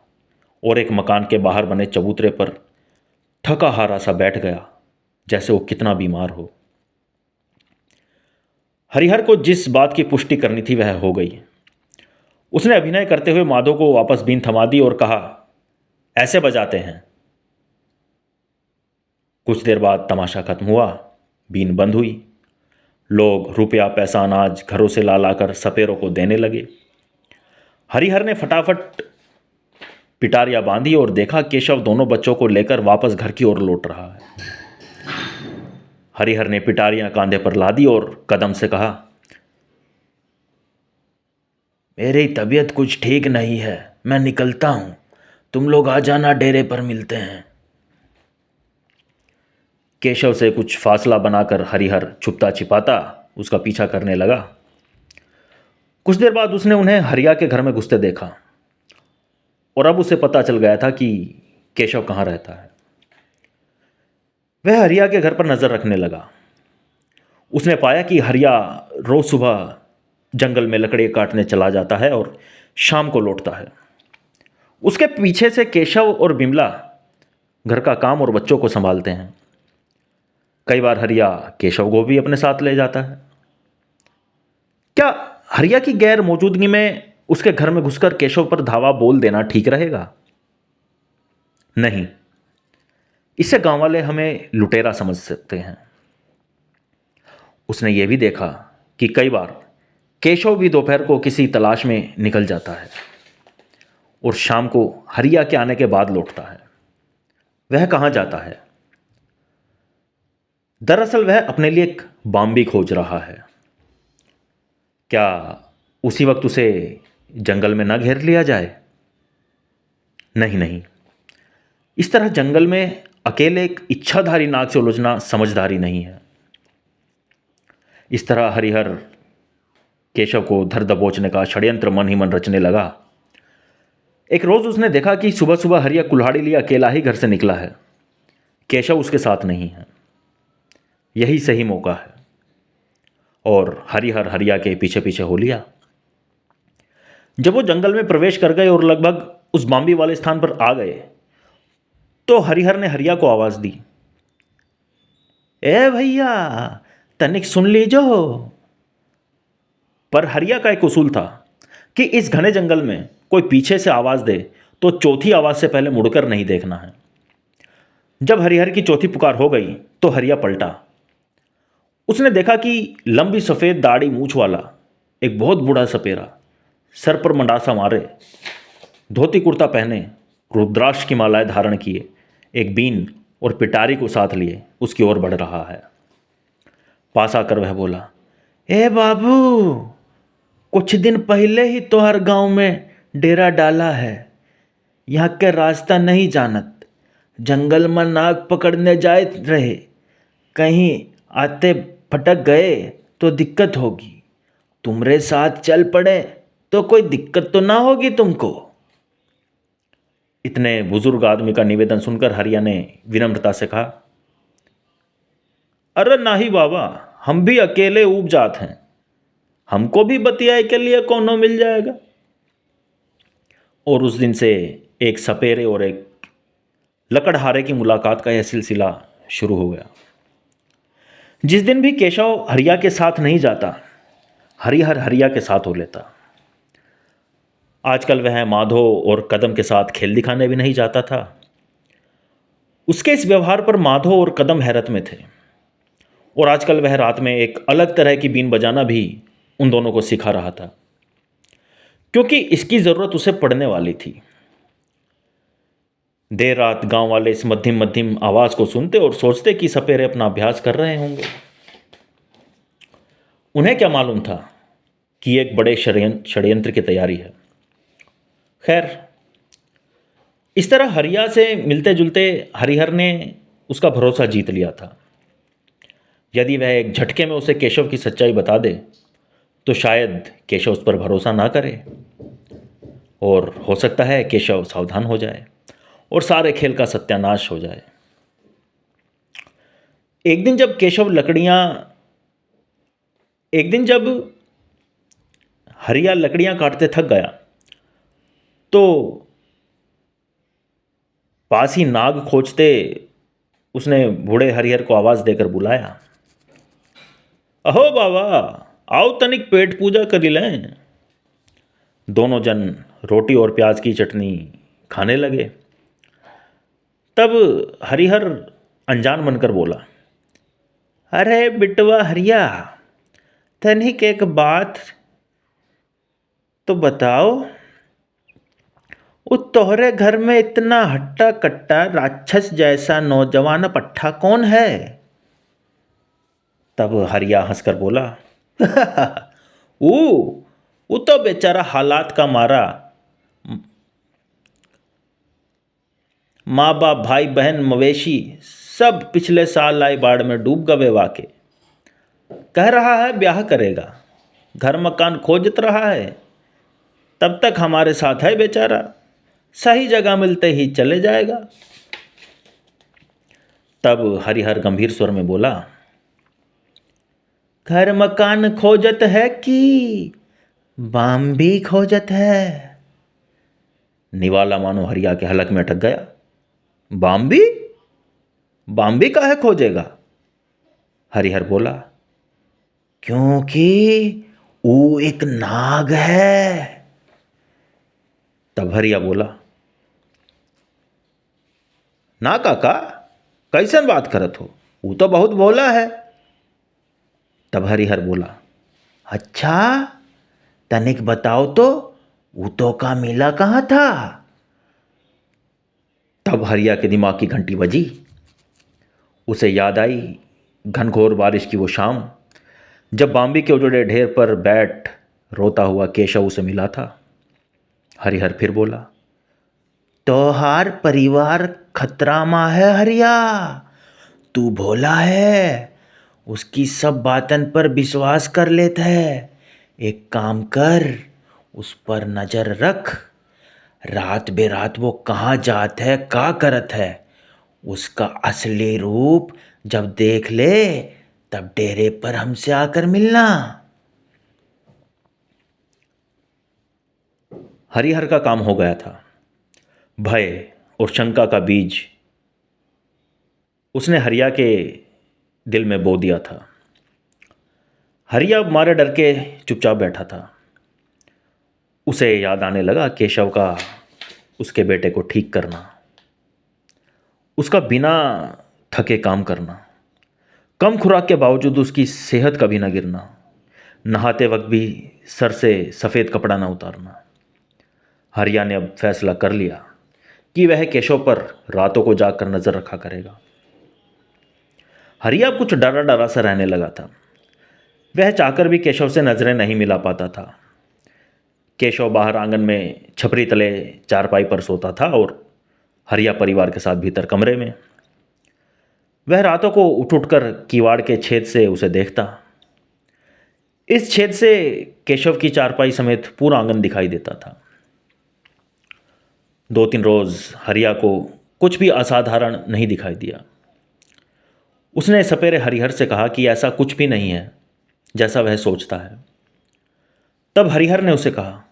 और एक मकान के बाहर बने चबूतरे पर थका हारा सा बैठ गया, जैसे वो कितना बीमार हो। हरिहर को जिस बात की पुष्टि करनी थी वह हो गई। उसने अभिनय करते हुए माधव को वापस बीन थमा दी और कहा, ऐसे बजाते हैं। कुछ देर बाद तमाशा खत्म हुआ, बीन बंद हुई। लोग रुपया पैसा अनाज घरों से ला लाकर सपेरों को देने लगे। हरिहर ने फटाफट पिटारियां बांधी और देखा केशव दोनों बच्चों को लेकर वापस घर की ओर लौट रहा है। हरिहर ने पिटारियां कांधे पर लादी और कदम से कहा, मेरी तबीयत कुछ ठीक नहीं है, मैं निकलता हूं, तुम लोग आ जाना, डेरे पर मिलते हैं। केशव से कुछ फासला बनाकर हरिहर छुपता छिपाता उसका पीछा करने लगा। कुछ देर बाद उसने उन्हें हरिया के घर में घुसते देखा और अब उसे पता चल गया था कि केशव कहाँ रहता है। वह हरिया के घर पर नजर रखने लगा। उसने पाया कि हरिया रोज सुबह जंगल में लकड़ी काटने चला जाता है और शाम को लौटता है। उसके पीछे से केशव और बिमला घर का काम और बच्चों को संभालते हैं। कई बार हरिया केशव को भी अपने साथ ले जाता है। क्या हरिया की गैर मौजूदगी में उसके घर में घुसकर केशव पर धावा बोल देना ठीक रहेगा? नहीं, इससे गांव वाले हमें लुटेरा समझ सकते हैं। उसने यह भी देखा कि कई बार केशव भी दोपहर को किसी तलाश में निकल जाता है और शाम को हरिया के आने के बाद लौटता है। वह कहाँ जाता है? दरअसल वह अपने लिए एक बाम्बी खोज रहा है। क्या उसी वक्त उसे जंगल में न घेर लिया जाए? नहीं नहीं, इस तरह जंगल में अकेले एक इच्छाधारी नाग से उलझना समझदारी नहीं है। इस तरह हरिहर केशव को धर दबोचने का षड्यंत्र मन ही मन रचने लगा। एक रोज उसने देखा कि सुबह सुबह हरिया कुल्हाड़ी लिए अकेला ही घर से निकला है। केशव उसके साथ नहीं है। यही सही मौका है और हरिहर हरिया के पीछे पीछे हो लिया। जब वो जंगल में प्रवेश कर गए और लगभग उस बाम्बी वाले स्थान पर आ गए तो हरिहर ने हरिया को आवाज दी, ए भैया, तनिक सुन लीजो। पर हरिया का एक उसूल था कि इस घने जंगल में कोई पीछे से आवाज दे तो चौथी आवाज से पहले मुड़कर नहीं देखना है। जब हरिहर की चौथी पुकार हो गई तो हरिया पलटा। उसने देखा कि लंबी सफेद दाढ़ी मूछ वाला एक बहुत बूढ़ा सपेरा, सर पर मंडासा मारे, धोती कुर्ता पहने, रुद्राक्ष की मालाएं धारण किए, एक बीन और पिटारी को साथ लिए उसकी ओर बढ़ रहा है। पास आकर वह बोला, ए बाबू, कुछ दिन पहले ही तो हर गांव में डेरा डाला है, यहाँ के रास्ता नहीं जानत, जंगल में नाग पकड़ने जाए रहे, कहीं आते भटक गए तो दिक्कत होगी, तुम्हारे साथ चल पड़े तो कोई दिक्कत तो ना होगी तुमको। इतने बुजुर्ग आदमी का निवेदन सुनकर हरिया ने विनम्रता से कहा, अरे नहीं बाबा, हम भी अकेले ऊब जात हैं, हमको भी बतियाए के लिए कोनो मिल जाएगा। और उस दिन से एक सपेरे और एक लकड़हारे की मुलाकात का यह सिलसिला शुरू हो गया। जिस दिन भी केशव हरिया के साथ नहीं जाता, हरिहर हरिया के साथ हो लेता। आजकल वह माधव और कदम के साथ खेल दिखाने भी नहीं जाता था। उसके इस व्यवहार पर माधव और कदम हैरत में थे और आजकल वह रात में एक अलग तरह की बीन बजाना भी उन दोनों को सिखा रहा था, क्योंकि इसकी ज़रूरत उसे पड़ने वाली थी। देर रात गांव वाले इस मध्यम मध्यम आवाज़ को सुनते और सोचते कि सपेरे अपना अभ्यास कर रहे होंगे। उन्हें क्या मालूम था कि एक बड़े षड्यंत्र की तैयारी है। खैर, इस तरह हरिया से मिलते जुलते हरिहर ने उसका भरोसा जीत लिया था। यदि वह एक झटके में उसे केशव की सच्चाई बता दे तो शायद केशव उस पर भरोसा ना करे और हो सकता है केशव सावधान हो जाए और सारे खेल का सत्यानाश हो जाए। एक दिन जब केशव लकड़ियां एक दिन जब हरिया लकड़ियां काटते थक गया तो पास ही नाग खोजते उसने बूढ़े हरिहर को आवाज देकर बुलाया, अहो बाबा, आओ तनिक पेट पूजा करी लें। दोनों जन रोटी और प्याज की चटनी खाने लगे। तब हरिहर अनजान बनकर बोला, अरे बिटवा हरिया, तनिक एक बात तो बताओ, वो तोहरे घर में इतना हट्टा कट्टा राक्षस जैसा नौजवान पट्ठा कौन है? तब हरिया हंसकर बोला, वो तो बेचारा हालात का मारा माँ बाप भाई बहन मवेशी सब पिछले साल आई बाढ़ में डूब गए वाके। कह रहा है ब्याह करेगा, घर मकान खोजत रहा है, तब तक हमारे साथ है बेचारा, सही जगह मिलते ही चले जाएगा। तब हरिहर गंभीर स्वर में बोला, घर मकान खोजत है कि बाम्बी खोजत है? निवाला मानो हरिया के हलक में अटक गया। बाम्बी? बाम्बी काहे खोजेगा? हरिहर बोला, क्योंकि वो एक नाग है। तब हरिया बोला, ना काका, कैसन बात करत हो, वो तो बहुत भोला है। तब हरिहर बोला, अच्छा तनिक बताओ तो, वो तो का मिला कहाँ था? तब हरिया के दिमाग की घंटी बजी। उसे याद आई घनघोर बारिश की वो शाम जब बाम्बी के उजड़े ढेर पर बैठ रोता हुआ केशव उसे मिला था। हरिहर फिर बोला, तोहार परिवार खतरा में है हरिया, तू भोला है, उसकी सब बातन पर विश्वास कर लेता है। एक काम कर, उस पर नजर रख, रात बेरात वो कहाँ जात है, का करत है, उसका असली रूप जब देख ले तब डेरे पर हमसे आकर मिलना। हरिहर का काम हो गया था। भय और शंका का बीज उसने हरिया के दिल में बो दिया था। हरिया मारे डर के चुपचाप बैठा था। उसे याद आने लगा केशव का उसके बेटे को ठीक करना, उसका बिना थके काम करना, कम खुराक के बावजूद उसकी सेहत कभी ना गिरना, नहाते वक्त भी सर से सफ़ेद कपड़ा ना उतारना। हरिया ने अब फैसला कर लिया कि वह केशव पर रातों को जाकर नजर रखा करेगा। हरिया कुछ डरा डरा सा रहने लगा था। वह चाहकर भी केशव से नजरें नहीं मिला पाता था। केशव बाहर आंगन में छपरी तले चारपाई पर सोता था और हरिया परिवार के साथ भीतर कमरे में। वह रातों को उठ उठकर किवाड़ के छेद से उसे देखता। इस छेद से केशव की चारपाई समेत पूरा आंगन दिखाई देता था। 2-3 रोज हरिया को कुछ भी असाधारण नहीं दिखाई दिया। उसने सपेरे हरिहर से कहा कि ऐसा कुछ भी नहीं है जैसा वह सोचता है। तब हरिहर ने उसे कहा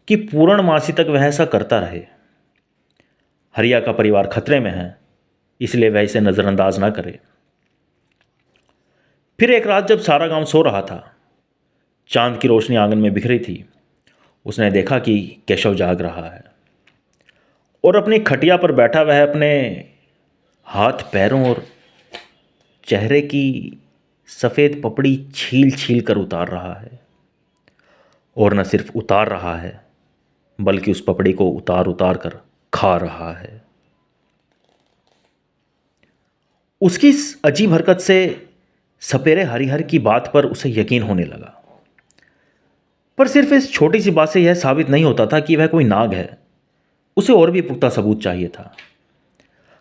कि पूर्णमासी तक वह ऐसा करता रहे। हरिया का परिवार खतरे में है, इसलिए वह इसे नज़रअंदाज ना करे। फिर एक रात जब सारा गांव सो रहा था, चांद की रोशनी आंगन में बिखरी थी, उसने देखा कि केशव जाग रहा है और अपनी खटिया पर बैठा वह अपने हाथ पैरों और चेहरे की सफ़ेद पपड़ी छील छील कर उतार रहा है। और न सिर्फ उतार रहा है बल्कि उस पपड़ी को उतार उतार कर खा रहा है। उसकी इस अजीब हरकत से सपेरे हरिहर की बात पर उसे यकीन होने लगा। पर सिर्फ इस छोटी सी बात से यह साबित नहीं होता था कि वह कोई नाग है। उसे और भी पुख्ता सबूत चाहिए था।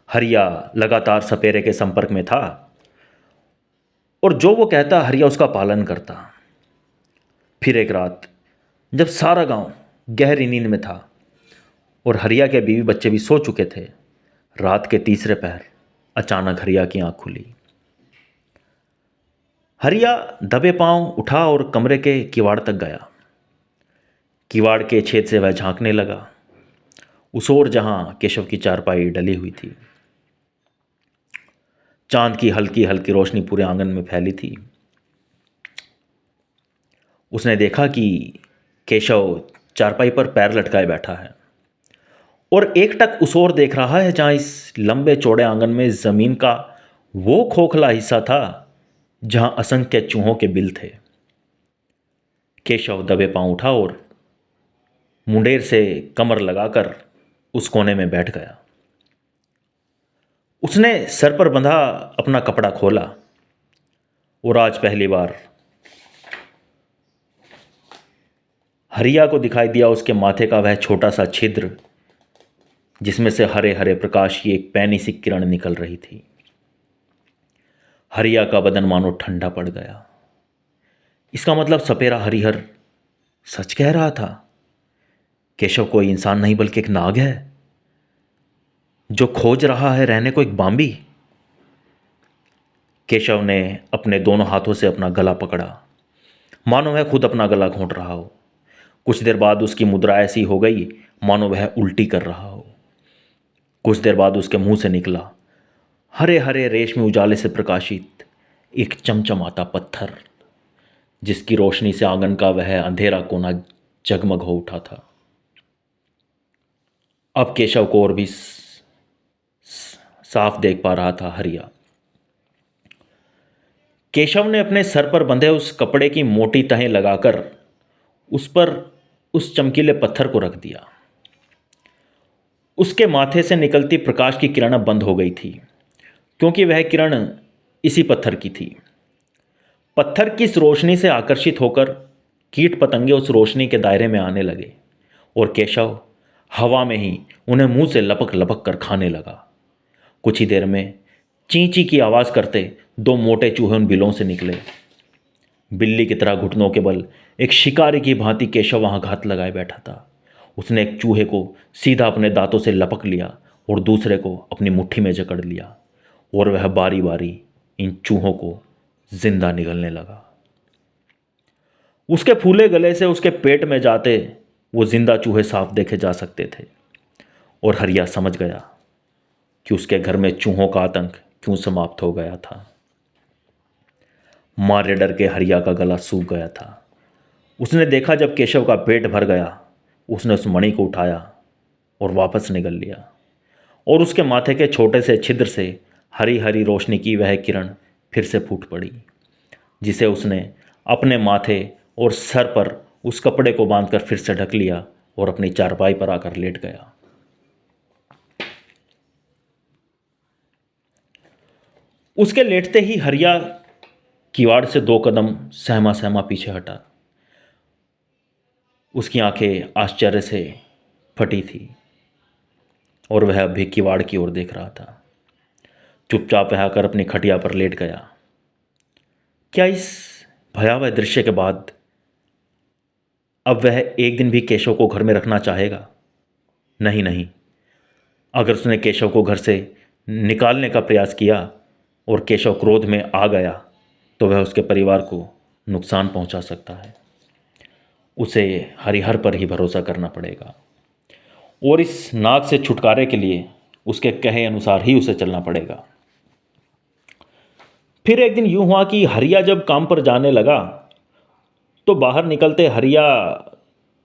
हरिया लगातार सपेरे के संपर्क में था और जो वो कहता हरिया उसका पालन करता। फिर एक रात जब सारा गांव गहरी नींद में था और हरिया के बीवी बच्चे भी सो चुके थे, रात के तीसरे पहर अचानक हरिया की आंख खुली। हरिया दबे पांव उठा और कमरे के किवाड़ तक गया। किवाड़ के छेद से वह झांकने लगा, उस ओर जहां केशव की चारपाई डली हुई थी। चांद की हल्की हल्की रोशनी पूरे आंगन में फैली थी। उसने देखा कि केशव चारपाई पर पैर लटकाए बैठा है और एकटक उस ओर देख रहा है जहां इस लंबे चौड़े आंगन में जमीन का वो खोखला हिस्सा था जहां असंख्य चूहों के बिल थे। केशव दबे पांव उठा और मुंडेर से कमर लगाकर उस कोने में बैठ गया। उसने सर पर बंधा अपना कपड़ा खोला और आज पहली बार हरिया को दिखाई दिया उसके माथे का वह छोटा सा छिद्र जिसमें से हरे हरे प्रकाश की एक पैनी सी किरण निकल रही थी। हरिया का बदन मानो ठंडा पड़ गया। इसका मतलब सपेरा हरिहर सच कह रहा था। केशव कोई इंसान नहीं बल्कि एक नाग है जो खोज रहा है रहने को एक बाम्बी। केशव ने अपने दोनों हाथों से अपना गला पकड़ा, मानो वह खुद अपना गला घोंट रहा हो। कुछ देर बाद उसकी मुद्रा ऐसी हो गई मानो वह उल्टी कर रहा हो। कुछ देर बाद उसके मुंह से निकला हरे हरे रेशमी उजाले से प्रकाशित एक चमचमाता पत्थर, जिसकी रोशनी से आंगन का वह अंधेरा कोना जगमग हो उठा था। अब केशव को और भी साफ देख पा रहा था हरिया। केशव ने अपने सर पर बंधे उस कपड़े की मोटी तहें लगाकर उस पर उस चमकीले पत्थर को रख दिया। उसके माथे से निकलती प्रकाश की किरण अब बंद हो गई थी, क्योंकि वह किरण इसी पत्थर की थी। पत्थर की इस रोशनी से आकर्षित होकर कीट पतंगे उस रोशनी के दायरे में आने लगे और केशव हवा में ही उन्हें मुंह से लपक लपक कर खाने लगा। कुछ ही देर में ची ची की आवाज़ करते दो मोटे चूहे उन बिलों से निकले। बिल्ली की तरह घुटनों के बल एक शिकारी की भांति केशव वहां घात लगाए बैठा था। उसने एक चूहे को सीधा अपने दांतों से लपक लिया और दूसरे को अपनी मुट्ठी में जकड़ लिया और वह बारी बारी इन चूहों को जिंदा निगलने लगा। उसके फूले गले से उसके पेट में जाते वो जिंदा चूहे साफ देखे जा सकते थे और हरिया समझ गया कि उसके घर में चूहों का आतंक क्यों समाप्त हो गया था। मारे डर के हरिया का गला सूख गया था। उसने देखा जब केशव का पेट भर गया, उसने उस मणि को उठाया और वापस निगल लिया और उसके माथे के छोटे से छिद्र से हरी हरी रोशनी की वह किरण फिर से फूट पड़ी, जिसे उसने अपने माथे और सर पर उस कपड़े को बांधकर फिर से ढक लिया और अपनी चारपाई पर आकर लेट गया। उसके लेटते ही हरिया किवाड़ से 2 कदम सहमा सहमा पीछे हटा। उसकी आंखें आश्चर्य से फटी थी और वह अभी किवाड़ की ओर देख रहा था। चुपचाप वह आकर अपनी खटिया पर लेट गया। क्या इस भयावह दृश्य के बाद अब वह एक दिन भी केशव को घर में रखना चाहेगा? नहीं नहीं, अगर उसने केशव को घर से निकालने का प्रयास किया और केशव क्रोध में आ गया तो वह उसके परिवार को नुकसान पहुंचा सकता है। उसे हरिहर पर ही भरोसा करना पड़ेगा और इस नाग से छुटकारे के लिए उसके कहे अनुसार ही उसे चलना पड़ेगा। फिर एक दिन यूं हुआ कि हरिया जब काम पर जाने लगा तो बाहर निकलते हरिया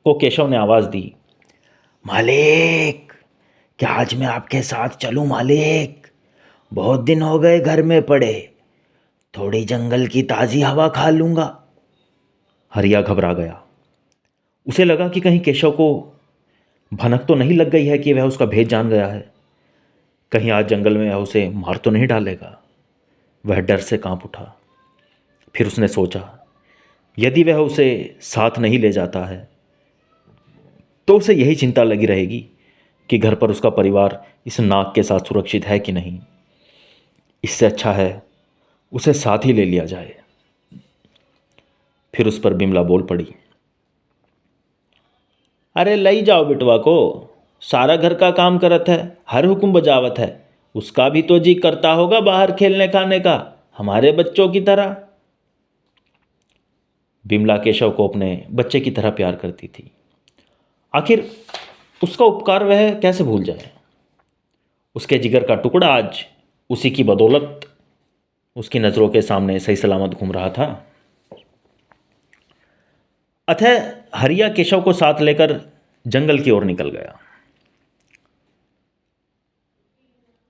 को केशव ने आवाज़ दी, मालिक, क्या आज मैं आपके साथ चलूं मालिक? बहुत दिन हो गए घर में पड़े, थोड़ी जंगल की ताज़ी हवा खा लूँगा। हरिया घबरा गया। उसे लगा कि कहीं केशव को भनक तो नहीं लग गई है कि वह उसका भेद जान गया है। कहीं आज जंगल में वह उसे मार तो नहीं डालेगा। वह डर से कांप उठा। फिर उसने सोचा, यदि वह उसे साथ नहीं ले जाता है तो उसे यही चिंता लगी रहेगी कि घर पर उसका परिवार इस नाग के साथ सुरक्षित है कि नहीं। इससे अच्छा है उसे साथ ही ले लिया जाए। फिर उस पर बिमला बोल पड़ी, अरे लई जाओ बिटवा को, सारा घर का काम करत है, हर हुक्म बजावत है। उसका भी तो जी करता होगा बाहर खेलने खाने का, हमारे बच्चों की तरह। बिमला केशव को अपने बच्चे की तरह प्यार करती थी। आखिर उसका उपकार वह कैसे भूल जाए। उसके जिगर का टुकड़ा आज उसी की बदौलत उसकी नज़रों के सामने सही सलामत घूम रहा था। अतः हरिया केशव को साथ लेकर जंगल की ओर निकल गया।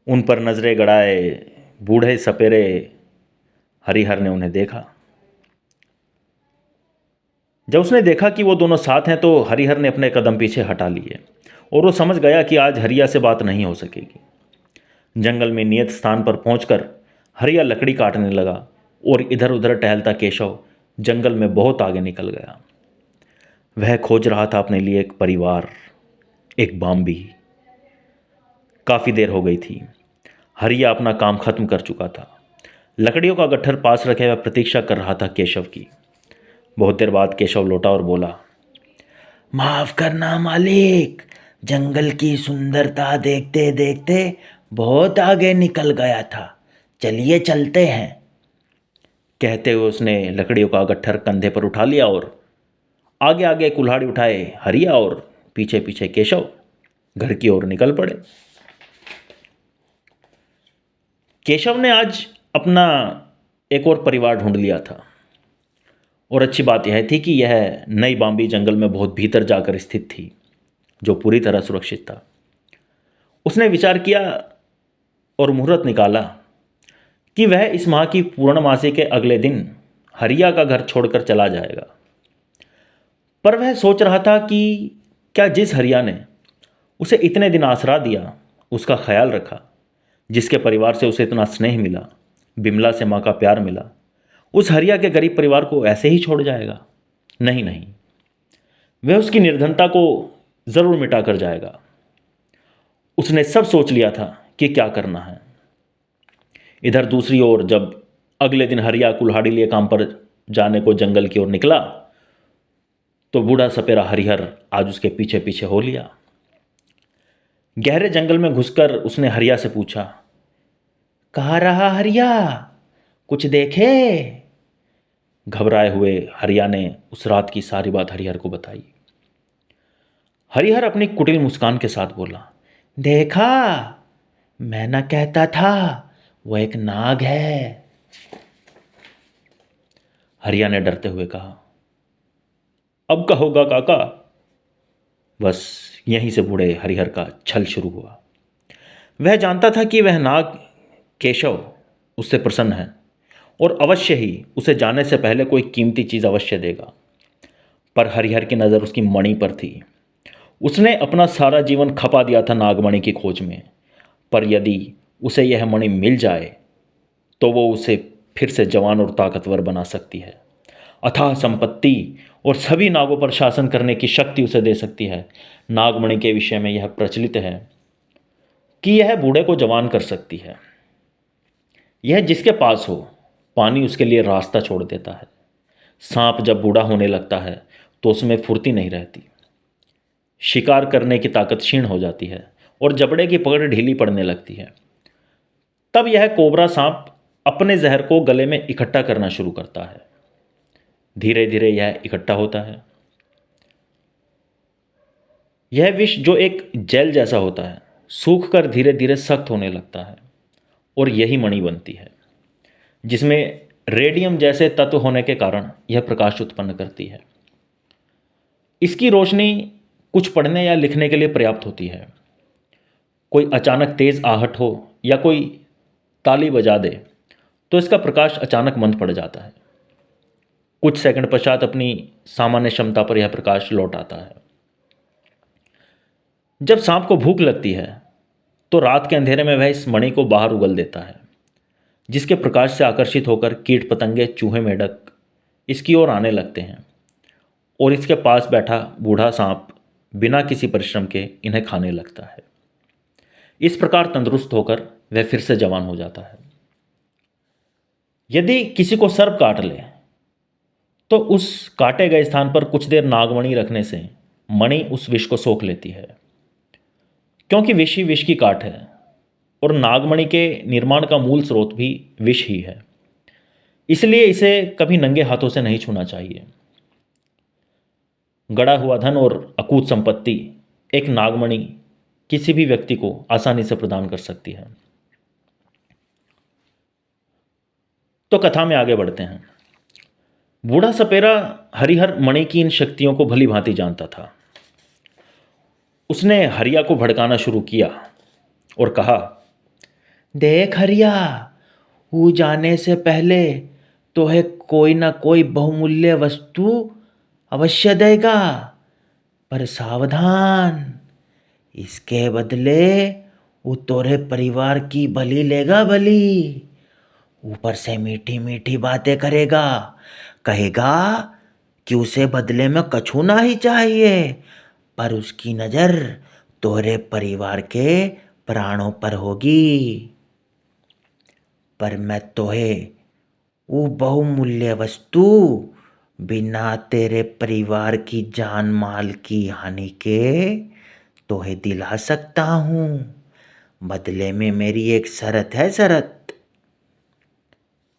उन पर नजरें गड़ाए बूढ़े सपेरे हरिहर ने उन्हें देखा। जब उसने देखा कि वो दोनों साथ हैं तो हरिहर ने अपने कदम पीछे हटा लिए और वो समझ गया कि आज हरिया से बात नहीं हो सकेगी। जंगल में नियत स्थान पर पहुंचकर हरिया लकड़ी काटने लगा और इधर उधर टहलता केशव जंगल में बहुत आगे निकल गया। वह खोज रहा था अपने लिए एक परिवार, एक बाम्बी। काफ़ी देर हो गई थी। हरिया अपना काम खत्म कर चुका था। लकड़ियों का गट्ठर पास रखे हुए प्रतीक्षा कर रहा था केशव की। बहुत देर बाद केशव लौटा और बोला, माफ करना मालिक, जंगल की सुंदरता देखते देखते बहुत आगे निकल गया था। चलिए चलते हैं। कहते हुए उसने लकड़ियों का गट्ठर कंधे पर उठा लिया और आगे आगे कुल्हाड़ी उठाए हरिया और पीछे पीछे केशव घर की ओर निकल पड़े। केशव ने आज अपना एक और परिवार ढूंढ लिया था और अच्छी बात यह थी कि यह नई बाम्बी जंगल में बहुत भीतर जाकर स्थित थी, जो पूरी तरह सुरक्षित था। उसने विचार किया और मुहूर्त निकाला कि वह इस माह की पूर्णमासी के अगले दिन हरिया का घर छोड़कर चला जाएगा। पर वह सोच रहा था कि क्या जिस हरिया ने उसे इतने दिन आसरा दिया, उसका ख्याल रखा, जिसके परिवार से उसे इतना स्नेह मिला, बिमला से माँ का प्यार मिला, उस हरिया के गरीब परिवार को ऐसे ही छोड़ जाएगा? नहीं नहीं, वह उसकी निर्धनता को ज़रूर मिटा कर जाएगा। उसने सब सोच लिया था कि क्या करना है। इधर दूसरी ओर जब अगले दिन हरिया कुल्हाड़ी लिए काम पर जाने को जंगल की ओर निकला तो बूढ़ा सपेरा हरिहर आज उसके पीछे पीछे हो लिया। गहरे जंगल में घुसकर उसने हरिया से पूछा, कहाँ रहा हरिया, कुछ देखे? घबराए हुए हरिया ने उस रात की सारी बात हरिहर को बताई। हरिहर अपनी कुटिल मुस्कान के साथ बोला, देखा, मैं ना कहता था वो एक नाग है। हरिया ने डरते हुए कहा, अब का होगा काका? बस यहीं से बूढ़े हरिहर का छल शुरू हुआ। वह जानता था कि वह नाग केशव उससे प्रसन्न है और अवश्य ही उसे जाने से पहले कोई कीमती चीज़ अवश्य देगा। पर हरिहर की नज़र उसकी मणि पर थी। उसने अपना सारा जीवन खपा दिया था नागमणि की खोज में, पर यदि उसे यह मणि मिल जाए तो वो उसे फिर से जवान और ताकतवर बना सकती है। अथाह संपत्ति और सभी नागों पर शासन करने की शक्ति उसे दे सकती है। नागमणि के विषय में यह प्रचलित है कि यह बूढ़े को जवान कर सकती है। यह जिसके पास हो, पानी उसके लिए रास्ता छोड़ देता है। सांप जब बूढ़ा होने लगता है तो उसमें फुर्ती नहीं रहती, शिकार करने की ताकत क्षीण हो जाती है और जबड़े की पकड़ ढीली पड़ने लगती है। तब यह कोबरा सांप अपने जहर को गले में इकट्ठा करना शुरू करता है। धीरे धीरे यह इकट्ठा होता है। यह विष जो एक जेल जैसा होता है, सूख कर धीरे धीरे सख्त होने लगता है और यही मणि बनती है, जिसमें रेडियम जैसे तत्व होने के कारण यह प्रकाश उत्पन्न करती है। इसकी रोशनी कुछ पढ़ने या लिखने के लिए पर्याप्त होती है। कोई अचानक तेज आहट हो या कोई ताली बजा दे तो इसका प्रकाश अचानक मंद पड़ जाता है। कुछ सेकंड पश्चात अपनी सामान्य क्षमता पर यह प्रकाश लौट आता है। जब सांप को भूख लगती है तो रात के अंधेरे में वह इस मणि को बाहर उगल देता है, जिसके प्रकाश से आकर्षित होकर कीट पतंगे, चूहे, मेढक इसकी ओर आने लगते हैं और इसके पास बैठा बूढ़ा सांप बिना किसी परिश्रम के इन्हें खाने लगता है। इस प्रकार तंदुरुस्त होकर वह फिर से जवान हो जाता है। यदि किसी को सर्प काट ले तो उस काटे गए स्थान पर कुछ देर नागमणि रखने से मणि उस विष को सोख लेती है, क्योंकि विष ही विष की काट है और नागमणि के निर्माण का मूल स्रोत भी विष ही है। इसलिए इसे कभी नंगे हाथों से नहीं छूना चाहिए। गड़ा हुआ धन और अकूत संपत्ति एक नागमणि किसी भी व्यक्ति को आसानी से प्रदान कर सकती है। तो कथा में आगे बढ़ते हैं। बूढ़ा सपेरा हरिहर मणि की इन शक्तियों को भली भांति जानता था। उसने हरिया को भड़काना शुरू किया और कहा, देख हरिया, वो जाने से पहले तो है कोई ना कोई बहुमूल्य वस्तु अवश्य देगा, पर सावधान, इसके बदले वो तोरे परिवार की बलि लेगा बलि। ऊपर से मीठी मीठी बातें करेगा, कहेगा कि उसे बदले में कछु ना ही चाहिए, पर उसकी नज़र तोरे परिवार के प्राणों पर होगी। पर मैं तोहे वो बहुमूल्य वस्तु बिना तेरे परिवार की जान माल की हानि के तोहे दिला सकता हूँ। बदले में मेरी एक शर्त है, शर्त।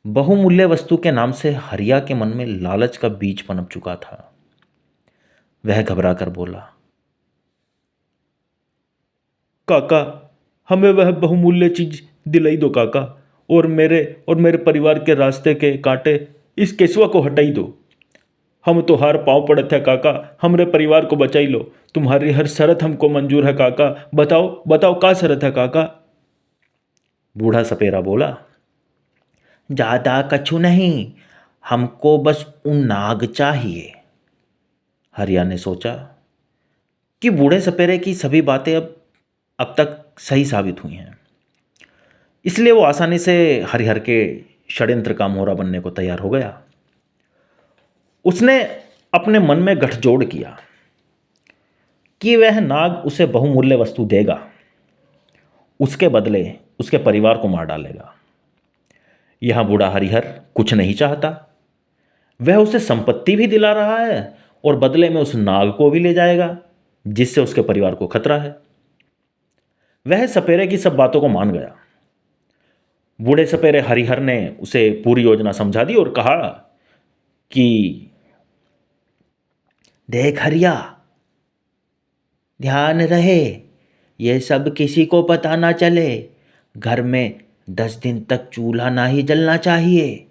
बहुमूल्य वस्तु के नाम से हरिया के मन में लालच का बीज पनप चुका था। वह घबरा कर बोला, काका, हमें वह बहुमूल्य चीज दिलाई दो काका, और मेरे परिवार के रास्ते के कांटे इस केसुआ को हटाई दो। हम तो हार पांव पड़े थे काका, हमरे परिवार को बचाई लो। तुम्हारी हर शरत हमको मंजूर है काका। बताओ बताओ, क्या शरत है काका? बूढ़ा सपेरा बोला, ज़्यादा कछु नहीं, हमको बस उन नाग चाहिए। हरिया ने सोचा कि बूढ़े सपेरे की सभी बातें अब तक सही साबित हुई हैं, इसलिए वो आसानी से हरिहर के षड्यंत्र का मोहरा बनने को तैयार हो गया। उसने अपने मन में गठजोड़ किया कि वह नाग उसे बहुमूल्य वस्तु देगा, उसके बदले उसके परिवार को मार डालेगा। यह बूढ़ा हरिहर कुछ नहीं चाहता, वह उसे संपत्ति भी दिला रहा है और बदले में उस नाग को भी ले जाएगा जिससे उसके परिवार को खतरा है। वह सपेरे की सब बातों को मान गया। बूढ़े सपेरे हरिहर ने उसे पूरी योजना समझा दी और कहा कि देख हरिया, ध्यान रहे, ये सब किसी को पता ना चले। घर में 10 दिन तक चूल्हा ना ही जलना चाहिए।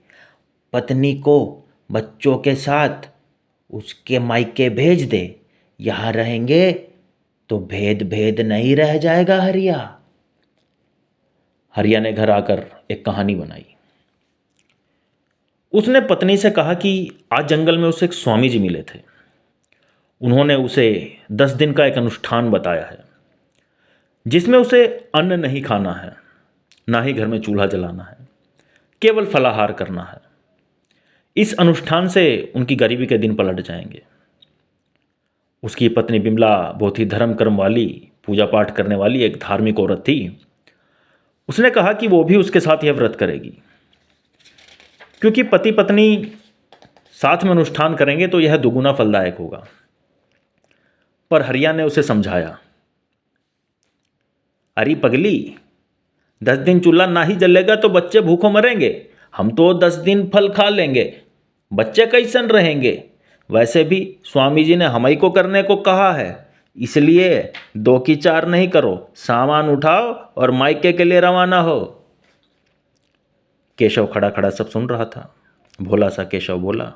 पत्नी को बच्चों के साथ उसके मायके भेज दे। यहाँ रहेंगे तो भेद भेद नहीं रह जाएगा हरिया। हरिया ने घर आकर एक कहानी बनाई। उसने पत्नी से कहा कि आज जंगल में उसे एक स्वामी जी मिले थे। उन्होंने उसे 10 दिन का एक अनुष्ठान बताया है जिसमें उसे अन्न नहीं खाना है, ना ही घर में चूल्हा जलाना है, केवल फलाहार करना है। इस अनुष्ठान से उनकी गरीबी के दिन पलट जाएंगे। उसकी पत्नी बिमला बहुत ही धर्म कर्म वाली, पूजा पाठ करने वाली एक धार्मिक औरत थी। उसने कहा कि वो भी उसके साथ यह व्रत करेगी, क्योंकि पति पत्नी साथ में अनुष्ठान करेंगे तो यह दुगुना फलदायक होगा। पर हरिया ने उसे समझाया, अरे पगली, 10 दिन चूल्हा ना ही जलेगा तो बच्चे भूखों मरेंगे। हम तो 10 दिन फल खा लेंगे, बच्चे कैसन रहेंगे? वैसे भी स्वामी जी ने हमई को करने को कहा है, इसलिए 2 की 4 नहीं करो, सामान उठाओ और मायके के लिए रवाना हो। केशव खड़ा खड़ा सब सुन रहा था। भोला सा केशव बोला,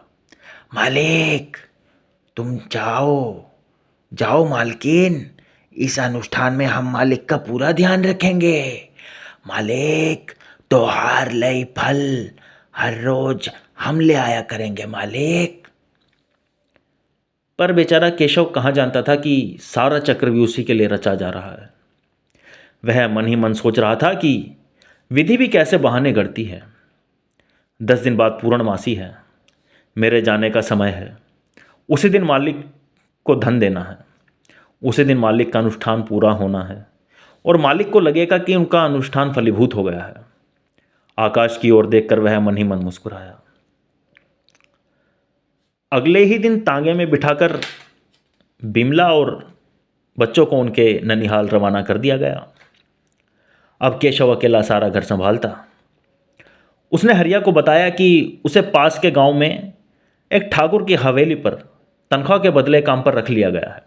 मालिक, तुम जाओ जाओ मालकिन, इस अनुष्ठान में हम मालिक का पूरा ध्यान रखेंगे। मालिक, त्योहार लई फल हर रोज हम ले आया करेंगे मालिक। पर बेचारा केशव कहाँ जानता था कि सारा चक्र भी उसी के लिए रचा जा रहा है। वह मन ही मन सोच रहा था कि विधि भी कैसे बहाने गढ़ती है। 10 दिन बाद पूर्णमासी है, मेरे जाने का समय है। उसी दिन मालिक को धन देना है, उसी दिन मालिक का अनुष्ठान पूरा होना है और मालिक को लगेगा कि उनका अनुष्ठान फलीभूत हो गया है। आकाश की ओर देखकर वह मन ही मन मुस्कुराया। अगले ही दिन तांगे में बिठाकर बिमला और बच्चों को उनके ननिहाल रवाना कर दिया गया। अब केशव अकेला सारा घर संभालता। उसने हरिया को बताया कि उसे पास के गांव में एक ठाकुर की हवेली पर तनख्वाह के बदले काम पर रख लिया गया है।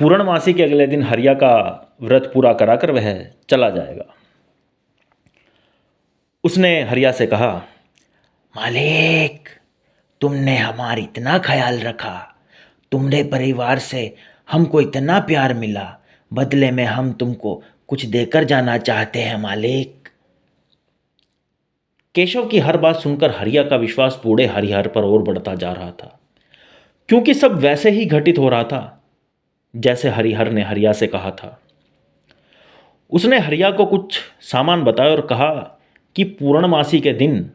पूर्णमासी के अगले दिन हरिया का व्रत पूरा कराकर वह चला जाएगा। उसने हरिया से कहा, मालिक, तुमने हमारा इतना ख्याल रखा, तुम्हारे परिवार से हमको इतना प्यार मिला, बदले में हम तुमको कुछ देकर जाना चाहते हैं मालिक। केशव की हर बात सुनकर हरिया का विश्वास बूढ़े हरिहर पर और बढ़ता जा रहा था, क्योंकि सब वैसे ही घटित हो रहा था जैसे हरिहर ने हरिया से कहा था। उसने हरिया को कुछ सामान बताया और कहा कि पूर्णमासी के दिन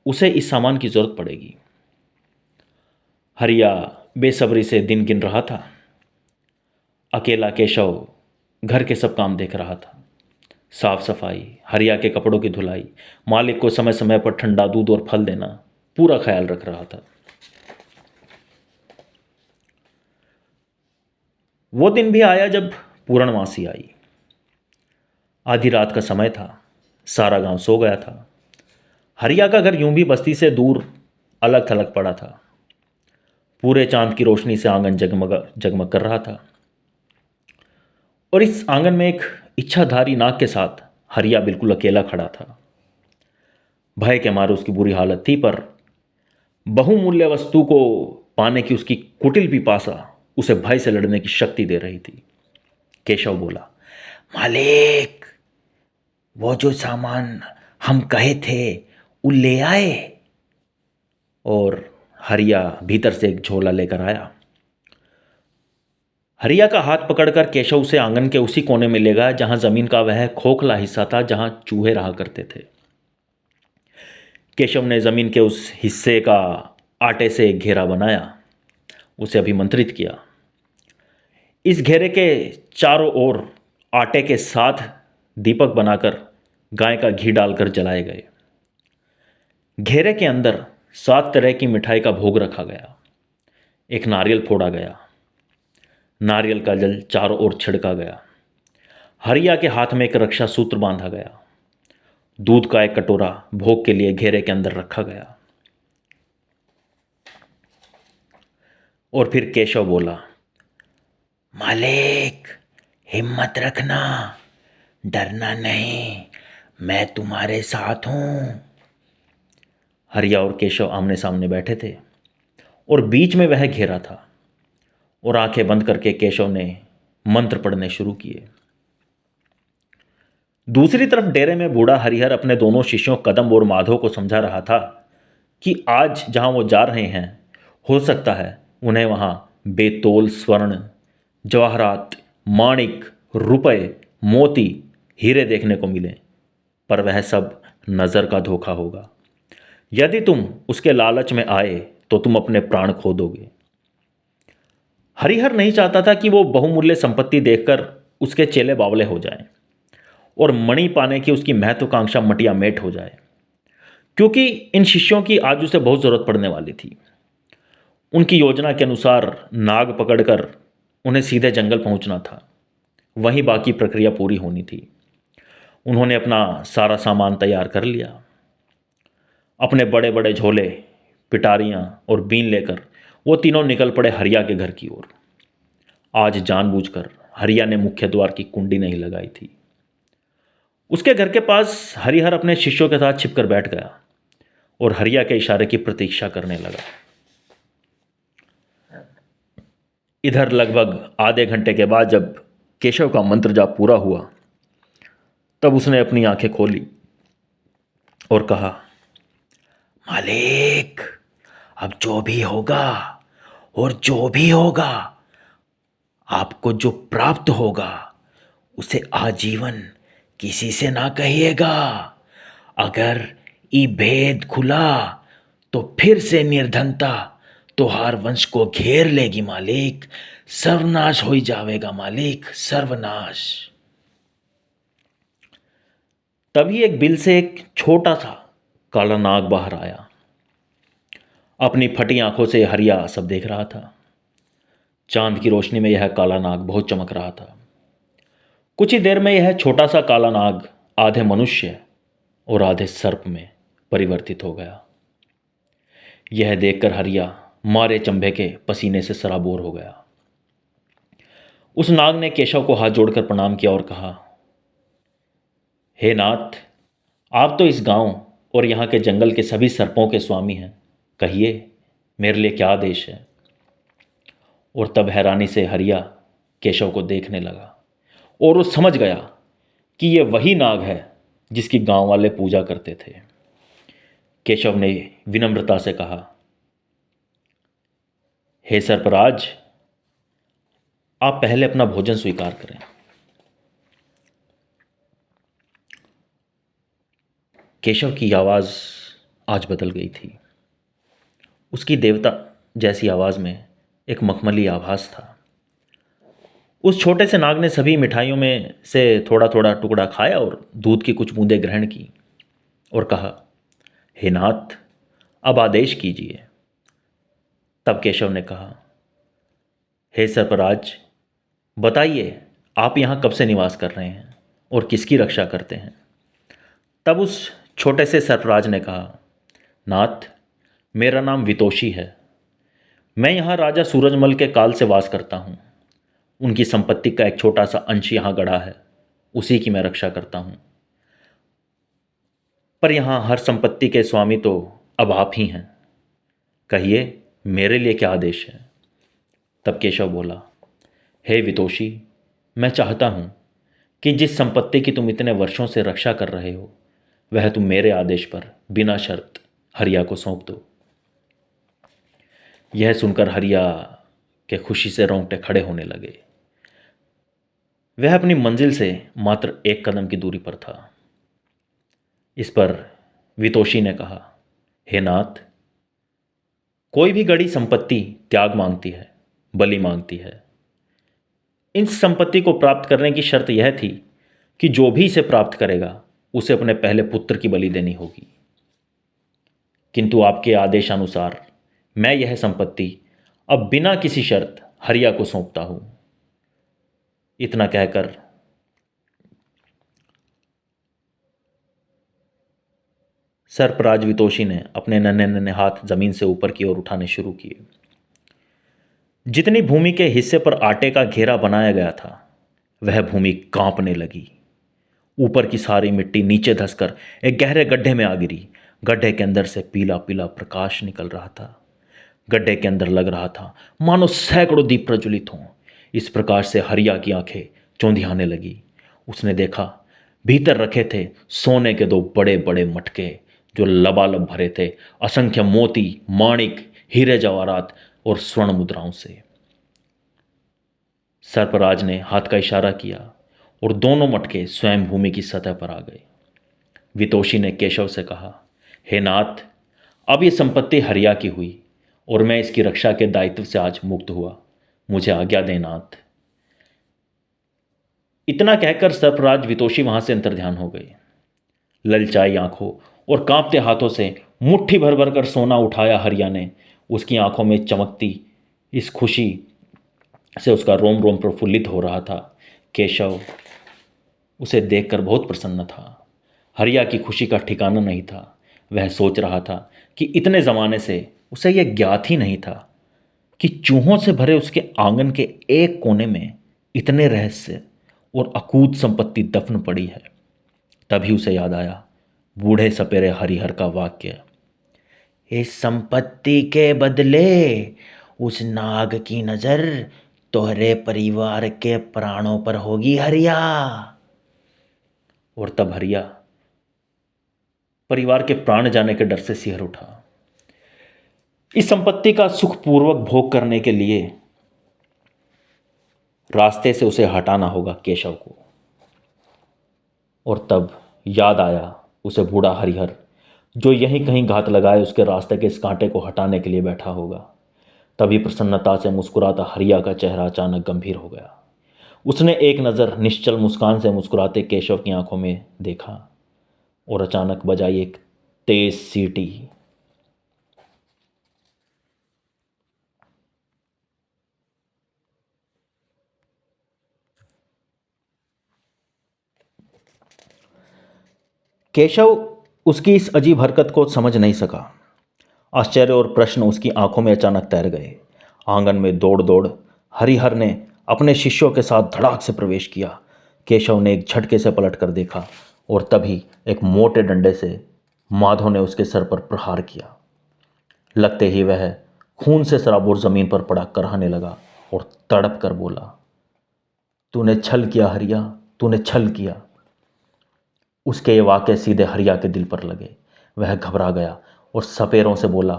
उसे इस सामान की जरूरत पड़ेगी। हरिया बेसब्री से दिन गिन रहा था। अकेला केशव घर के सब काम देख रहा था। साफ सफाई, हरिया के कपड़ों की धुलाई, मालिक को समय समय पर ठंडा दूध और फल देना, पूरा ख्याल रख रहा था। वो दिन भी आया जब पूर्णमासी आई। आधी रात का समय था, सारा गांव सो गया था। हरिया का घर यूं भी बस्ती से दूर अलग थलग पड़ा था। पूरे चांद की रोशनी से आंगन जगमग जगमग कर रहा था और इस आंगन में एक इच्छाधारी नाग के साथ हरिया बिल्कुल अकेला खड़ा था। भय के मारे उसकी बुरी हालत थी, पर बहुमूल्य वस्तु को पाने की उसकी कुटिल पिपासा उसे भय से लड़ने की शक्ति दे रही थी। केशव बोला, मालिक, वो जो सामान हम कहे थे वो ले आए? और हरिया भीतर से एक झोला लेकर आया। हरिया का हाथ पकड़कर केशव उसे आंगन के उसी कोने में ले गया जहां जमीन का वह खोखला हिस्सा था जहां चूहे रहा करते थे। केशव ने जमीन के उस हिस्से का आटे से एक घेरा बनाया, उसे अभिमंत्रित किया। इस घेरे के चारों ओर आटे के साथ दीपक बनाकर गाय का घी डालकर जलाए गए। घेरे के अंदर 7 तरह की मिठाई का भोग रखा गया। एक नारियल फोड़ा गया। नारियल का जल चारों ओर छिड़का गया। हरिया के हाथ में एक रक्षा सूत्र बांधा गया। दूध का एक कटोरा भोग के लिए घेरे के अंदर रखा गया। और फिर केशव बोला, मालिक, हिम्मत रखना, डरना नहीं, मैं तुम्हारे साथ हूं। हरिया और केशव आमने सामने बैठे थे और बीच में वह घेरा था और आंखें बंद करके केशव ने मंत्र पढ़ने शुरू किए। दूसरी तरफ डेरे में बूढ़ा हरिहर अपने दोनों शिष्यों कदम और माधव को समझा रहा था कि आज जहां वो जा रहे हैं, हो सकता है उन्हें वहां बेतौल स्वर्ण, जवाहरात, माणिक, रुपए, मोती, हीरे देखने को मिले, पर वह सब नज़र का धोखा होगा। यदि तुम उसके लालच में आए तो तुम अपने प्राण खो दोगे। हरिहर नहीं चाहता था कि वो बहुमूल्य संपत्ति देखकर उसके चेले बावले हो जाएं और मणि पाने की उसकी महत्वाकांक्षा मटिया मेट हो जाए, क्योंकि इन शिष्यों की आज उसे बहुत ज़रूरत पड़ने वाली थी। उनकी योजना के अनुसार नाग पकड़कर उन्हें सीधे जंगल पहुंचना था, वहीं बाकी प्रक्रिया पूरी होनी थी। उन्होंने अपना सारा सामान तैयार कर लिया। अपने बड़े बड़े झोले, पिटारियाँ और बीन लेकर वो तीनों निकल पड़े हरिया के घर की ओर। आज जानबूझकर हरिया ने मुख्य द्वार की कुंडी नहीं लगाई थी। उसके घर के पास हरिहर अपने शिष्यों के साथ छिपकर बैठ गया और हरिया के इशारे की प्रतीक्षा करने लगा। इधर लगभग आधे घंटे के बाद जब केशव का मंत्र जाप पूरा हुआ, तब उसने अपनी आंखें खोली और कहा, मालिक, अब जो भी होगा और जो भी होगा, आपको जो प्राप्त होगा उसे आजीवन किसी से ना कहिएगा। अगर ये भेद खुला तो फिर से निर्धनता तोहार वंश को घेर लेगी मालिक। सर्वनाश हो जावेगा मालिक, सर्वनाश। तभी एक बिल से एक छोटा सा काला नाग बाहर आया। अपनी फटी आंखों से हरिया सब देख रहा था। चांद की रोशनी में यह काला नाग बहुत चमक रहा था। कुछ ही देर में यह छोटा सा काला नाग आधे मनुष्य और आधे सर्प में परिवर्तित हो गया। यह देखकर हरिया मारे चंबे के पसीने से सराबोर हो गया। उस नाग ने केशव को हाथ जोड़कर प्रणाम किया और कहा, हे नाथ, आप तो इस गांव और यहाँ के जंगल के सभी सर्पों के स्वामी हैं, कहिए मेरे लिए क्या आदेश है। और तब हैरानी से हरिया केशव को देखने लगा और वो समझ गया कि ये वही नाग है जिसकी गांव वाले पूजा करते थे। केशव ने विनम्रता से कहा, हे सर्पराज, आप पहले अपना भोजन स्वीकार करें। केशव की आवाज़ आज बदल गई थी। उसकी देवता जैसी आवाज़ में एक मखमली आभास था। उस छोटे से नाग ने सभी मिठाइयों में से थोड़ा थोड़ा टुकड़ा खाया और दूध की कुछ बूंदें ग्रहण की और कहा, हे नाथ, अब आदेश कीजिए। तब केशव ने कहा, हे सर्पराज, बताइए आप यहाँ कब से निवास कर रहे हैं और किसकी रक्षा करते हैं। तब उस छोटे से सर्पराज ने कहा, नाथ, मेरा नाम वितोषी है। मैं यहाँ राजा सूरजमल के काल से वास करता हूँ। उनकी संपत्ति का एक छोटा सा अंश यहाँ गड़ा है, उसी की मैं रक्षा करता हूँ। पर यहाँ हर संपत्ति के स्वामी तो अब आप ही हैं, कहिए मेरे लिए क्या आदेश है। तब केशव बोला, हे वितोषी, मैं चाहता हूँ कि जिस संपत्ति की तुम इतने वर्षों से रक्षा कर रहे हो, वह तुम मेरे आदेश पर बिना शर्त हरिया को सौंप दो। यह सुनकर हरिया के खुशी से रोंगटे खड़े होने लगे। वह अपनी मंजिल से मात्र 1 कदम की दूरी पर था। इस पर वितोषी ने कहा, हे नाथ, कोई भी गड़ी संपत्ति त्याग मांगती है, बलि मांगती है। इस संपत्ति को प्राप्त करने की शर्त यह थी कि जो भी इसे प्राप्त करेगा उसे अपने पहले पुत्र की बलि देनी होगी। किंतु आपके आदेशानुसार मैं यह संपत्ति अब बिना किसी शर्त हरिया को सौंपता हूं। इतना कहकर सर्पराज वितोषी ने अपने नन्हे नन्हे हाथ जमीन से ऊपर की ओर उठाने शुरू किए। जितनी भूमि के हिस्से पर आटे का घेरा बनाया गया था, वह भूमि कांपने लगी। ऊपर की सारी मिट्टी नीचे धंसकर एक गहरे गड्ढे में आ गिरी। गड्ढे के अंदर से पीला पीला प्रकाश निकल रहा था। गड्ढे के अंदर लग रहा था मानो सैकड़ों दीप प्रज्वलित हों। इस प्रकाश से हरिया की आंखें चौंधियाने लगी। उसने देखा, भीतर रखे थे सोने के 2 बड़े बड़े मटके जो लबालब भरे थे असंख्य मोती, माणिक, हीरे जवाहरात और स्वर्ण मुद्राओं से। सर्पराज ने हाथ का इशारा किया और दोनों मटके स्वयं भूमि की सतह पर आ गए। वितोषी ने केशव से कहा, हे नाथ, अब ये संपत्ति हरिया की हुई और मैं इसकी रक्षा के दायित्व से आज मुक्त हुआ। मुझे आज्ञा दें नाथ। इतना कहकर सर्पराज वितोषी वहां से अंतर्ध्यान हो गए। ललचाई आंखों और कांपते हाथों से मुट्ठी भर भर कर सोना उठाया हरिया ने। उसकी आंखों में चमकती इस खुशी से उसका रोम रोम प्रफुल्लित हो रहा था। केशव उसे देखकर बहुत प्रसन्न था। हरिया की खुशी का ठिकाना नहीं था। वह सोच रहा था कि इतने ज़माने से उसे यह ज्ञात ही नहीं था कि चूहों से भरे उसके आंगन के एक कोने में इतने रहस्य और अकूत संपत्ति दफन पड़ी है। तभी उसे याद आया बूढ़े सपेरे हरिहर का वाक्य, इस संपत्ति के बदले उस नाग की नजर तोहरे परिवार के प्राणों पर होगी हरिया। और तब हरिया परिवार के प्राण जाने के डर से सिहर उठा। इस संपत्ति का सुखपूर्वक भोग करने के लिए रास्ते से उसे हटाना होगा केशव को। और तब याद आया उसे बूढ़ा हरिहर जो यहीं कहीं घात लगाए उसके रास्ते के इस कांटे को हटाने के लिए बैठा होगा। तभी प्रसन्नता से मुस्कुराता हरिया का चेहरा अचानक गंभीर हो गया। उसने एक नज़र निश्चल मुस्कान से मुस्कुराते केशव की आंखों में देखा और अचानक बजाई एक तेज सीटी। केशव उसकी इस अजीब हरकत को समझ नहीं सका आश्चर्य और प्रश्न उसकी आंखों में अचानक तैर गए। आंगन में दौड़ दौड़ हरिहर ने अपने शिष्यों के साथ धड़ाक से प्रवेश किया। केशव ने एक झटके से पलट कर देखा और तभी एक मोटे डंडे से माधव ने उसके सर पर प्रहार किया। लगते ही वह खून से सराबोर जमीन पर पड़ा कराहने लगा और तड़प कर बोला, तूने छल किया हरिया, तूने छल किया। उसके ये वाक्य सीधे हरिया के दिल पर लगे। वह घबरा गया और सपेरों से बोला,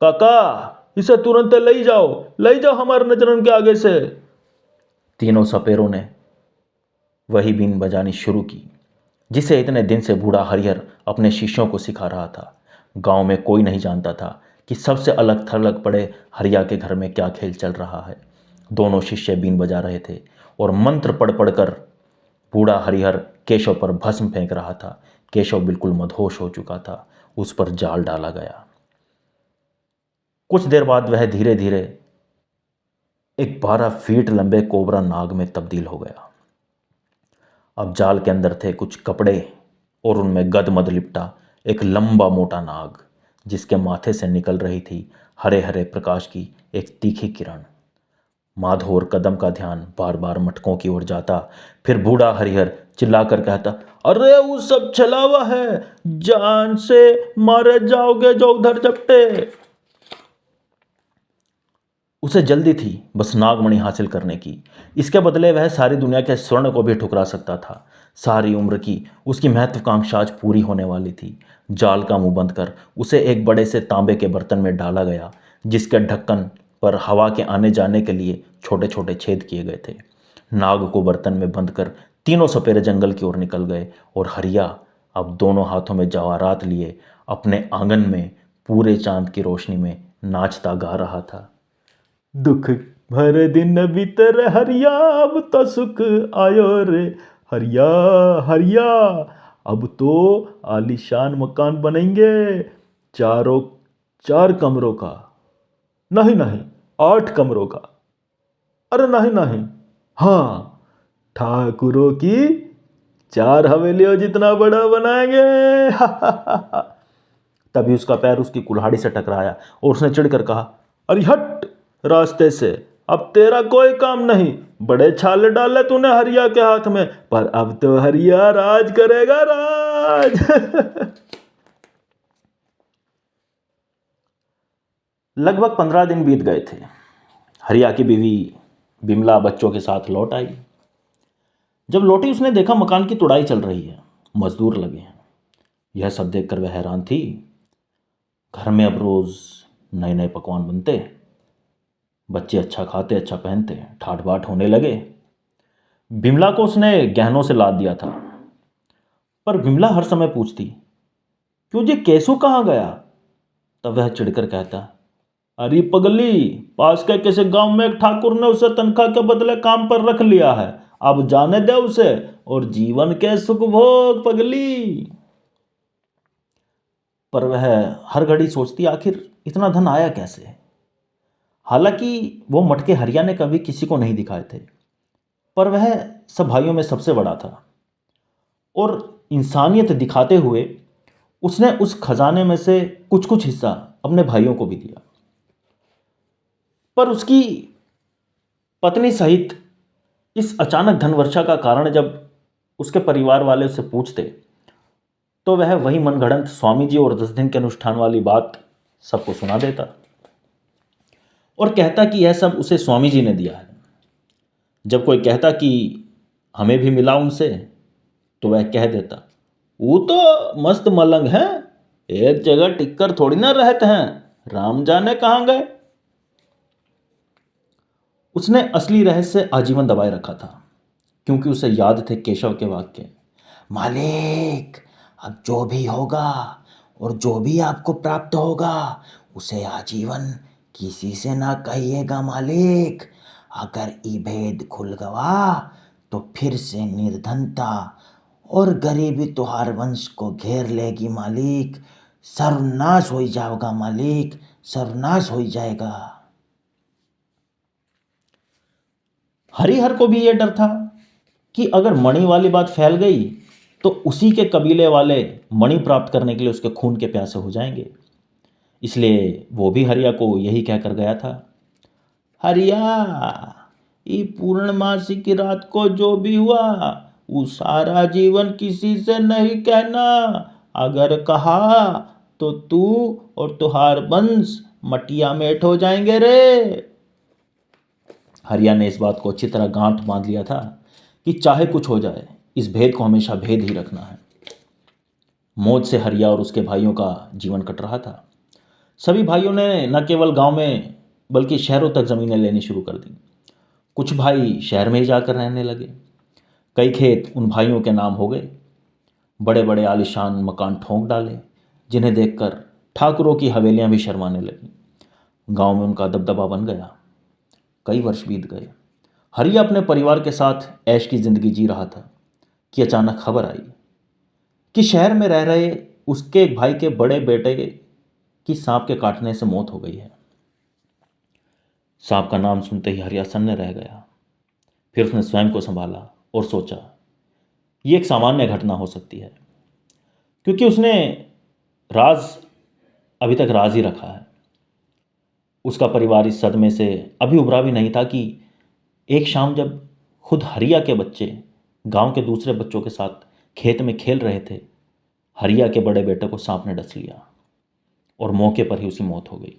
काका इसे तुरंत ले जाओ हमारे नजरन के आगे से। तीनों सपेरों ने वही बीन बजानी शुरू की जिसे इतने दिन से बूढ़ा हरिहर अपने शिष्यों को सिखा रहा था। गांव में कोई नहीं जानता था कि सबसे अलग थलग पड़े हरिया के घर में क्या खेल चल रहा है। दोनों शिष्य बीन बजा रहे थे और मंत्र पढ़ पढ़कर बूढ़ा हरिहर केशव पर भस्म फेंक रहा था। केशव बिल्कुल मदहोश हो चुका था। उस पर जाल डाला गया। कुछ देर बाद वह धीरे धीरे एक 12 फीट लंबे कोबरा नाग में तब्दील हो गया। अब जाल के अंदर थे कुछ कपड़े और उनमें गदमद लिपटा एक लंबा मोटा नाग जिसके माथे से निकल रही थी हरे हरे प्रकाश की एक तीखी किरण। माधव और कदम का ध्यान बार बार मटकों की ओर जाता। फिर बूढ़ा हरिहर चिल्लाकर कहता, अरे वो सब छलावा है, जान से मारे जाओगे जो उधर झपटे। उसे जल्दी थी बस नागमणि हासिल करने की। इसके बदले वह सारी दुनिया के स्वर्ण को भी ठुकरा सकता था। सारी उम्र की उसकी महत्वाकांक्षा आज पूरी होने वाली थी। जाल का मुंह बंद कर उसे एक बड़े से तांबे के बर्तन में डाला गया जिसके ढक्कन पर हवा के आने जाने के लिए छोटे छोटे छेद किए गए थे। नाग को बर्तन में बंद कर तीनों सपेरे जंगल की ओर निकल गए और हरिया अब दोनों हाथों में जवाहरात लिए अपने आंगन में पूरे चांद की रोशनी में नाचता गा रहा था। दुख भर दिन बीते हरिया, अब तो सुख आयो रे हरिया हरिया। अब तो आलीशान मकान बनेंगे, चार कमरों का, नहीं 8 कमरों का, अरे नहीं, हाँ, ठाकुरों की 4 हवेलियों जितना बड़ा बनाएंगे। तभी उसका पैर उसकी कुल्हाड़ी से टकराया और उसने चिढ़कर कहा, अरे हट रास्ते से, अब तेरा कोई काम नहीं। बड़े छाले डाले तूने हरिया के हाथ में, पर अब तो हरिया राज करेगा राज। लगभग 15 दिन बीत गए थे। हरिया की बीवी बिमला बच्चों के साथ लौट आई। जब लौटी उसने देखा मकान की तुड़ाई चल रही है, मजदूर लगे हैं। यह सब देखकर वह हैरान थी। घर में अब रोज नए नए पकवान बनते, बच्चे अच्छा खाते अच्छा पहनते, ठाट बाट होने लगे। बिमला को उसने गहनों से लाद दिया था, पर बिमला हर समय पूछती, क्यों जी केसू कहाँ गया? तब वह चिढ़कर कहता, अरे पगली, पास के किसी गांव में एक ठाकुर ने उसे तनख्वाह के बदले काम पर रख लिया है, अब जाने दे उसे और जीवन के सुख भोग पगली। पर वह हर घड़ी सोचती, आखिर इतना धन आया कैसे? हालांकि वो मटके हरिया ने कभी किसी को नहीं दिखाए थे, पर वह सब भाइयों में सबसे बड़ा था और इंसानियत दिखाते हुए उसने उस खजाने में से कुछ कुछ हिस्सा अपने भाइयों को भी दिया। पर उसकी पत्नी सहित इस अचानक धनवर्षा का कारण जब उसके परिवार वाले उससे पूछते तो वह वही मनगढ़ंत स्वामी जी और 10 दिन के अनुष्ठान वाली बात सबको सुना देता और कहता कि यह सब उसे स्वामी जी ने दिया है। जब कोई कहता कि हमें भी मिला उनसे, तो वह कह देता, वो तो मस्त मलंग हैं, एक जगह टिककर थोड़ी ना रहते हैं, राम जाने कहाँ गए। उसने असली रहस्य आजीवन दबाए रखा था, क्योंकि उसे याद थे केशव के वाक्य, मालिक, अब जो भी होगा और जो भी आपको प्राप्त होगा उसे आजीवन किसी से ना कहिएगा मालिक। अगर ये भेद खुल गया तो फिर से निर्धनता और गरीबी तुहार वंश को घेर लेगी मालिक। सर्वनाश हो जाएगा मालिक, सर्वनाश हो जाएगा। हरिहर को भी यह डर था कि अगर मणि वाली बात फैल गई तो उसी के कबीले वाले मणि प्राप्त करने के लिए उसके खून के प्यासे हो जाएंगे। इसलिए वो भी हरिया को यही कहकर गया था, हरिया, ई पूर्णमासी की रात को जो भी हुआ वो सारा जीवन किसी से नहीं कहना। अगर कहा तो तू और तुहार वंश मटिया मेट हो जाएंगे रे। हरिया ने इस बात को अच्छी तरह गांठ बांध लिया था कि चाहे कुछ हो जाए, इस भेद को हमेशा भेद ही रखना है। मौज से हरिया और उसके भाइयों का जीवन कट रहा था। सभी भाइयों ने न केवल गांव में बल्कि शहरों तक ज़मीनें लेनी शुरू कर दी। कुछ भाई शहर में ही जाकर रहने लगे। कई खेत उन भाइयों के नाम हो गए। बड़े बड़े आलीशान मकान ठोंक डाले, जिन्हें देखकर ठाकुरों की हवेलियां भी शर्माने लगीं। गांव में उनका दबदबा बन गया। कई वर्ष बीत गए। हरिया अपने परिवार के साथ ऐश की जिंदगी जी रहा था कि अचानक खबर आई कि शहर में रह रहे उसके एक भाई के बड़े बेटे की सांप के काटने से मौत हो गई है। सांप का नाम सुनते ही हरिया सन्ने रह गया। फिर उसने स्वयं को संभाला और सोचा ये एक सामान्य घटना हो सकती है, क्योंकि उसने राज अभी तक राज ही रखा है। उसका परिवार इस सदमे से अभी उभरा भी नहीं था कि एक शाम जब खुद हरिया के बच्चे गांव के दूसरे बच्चों के साथ खेत में खेल रहे थे, हरिया के बड़े बेटे को सांप ने डस लिया और मौके पर ही उसकी मौत हो गई।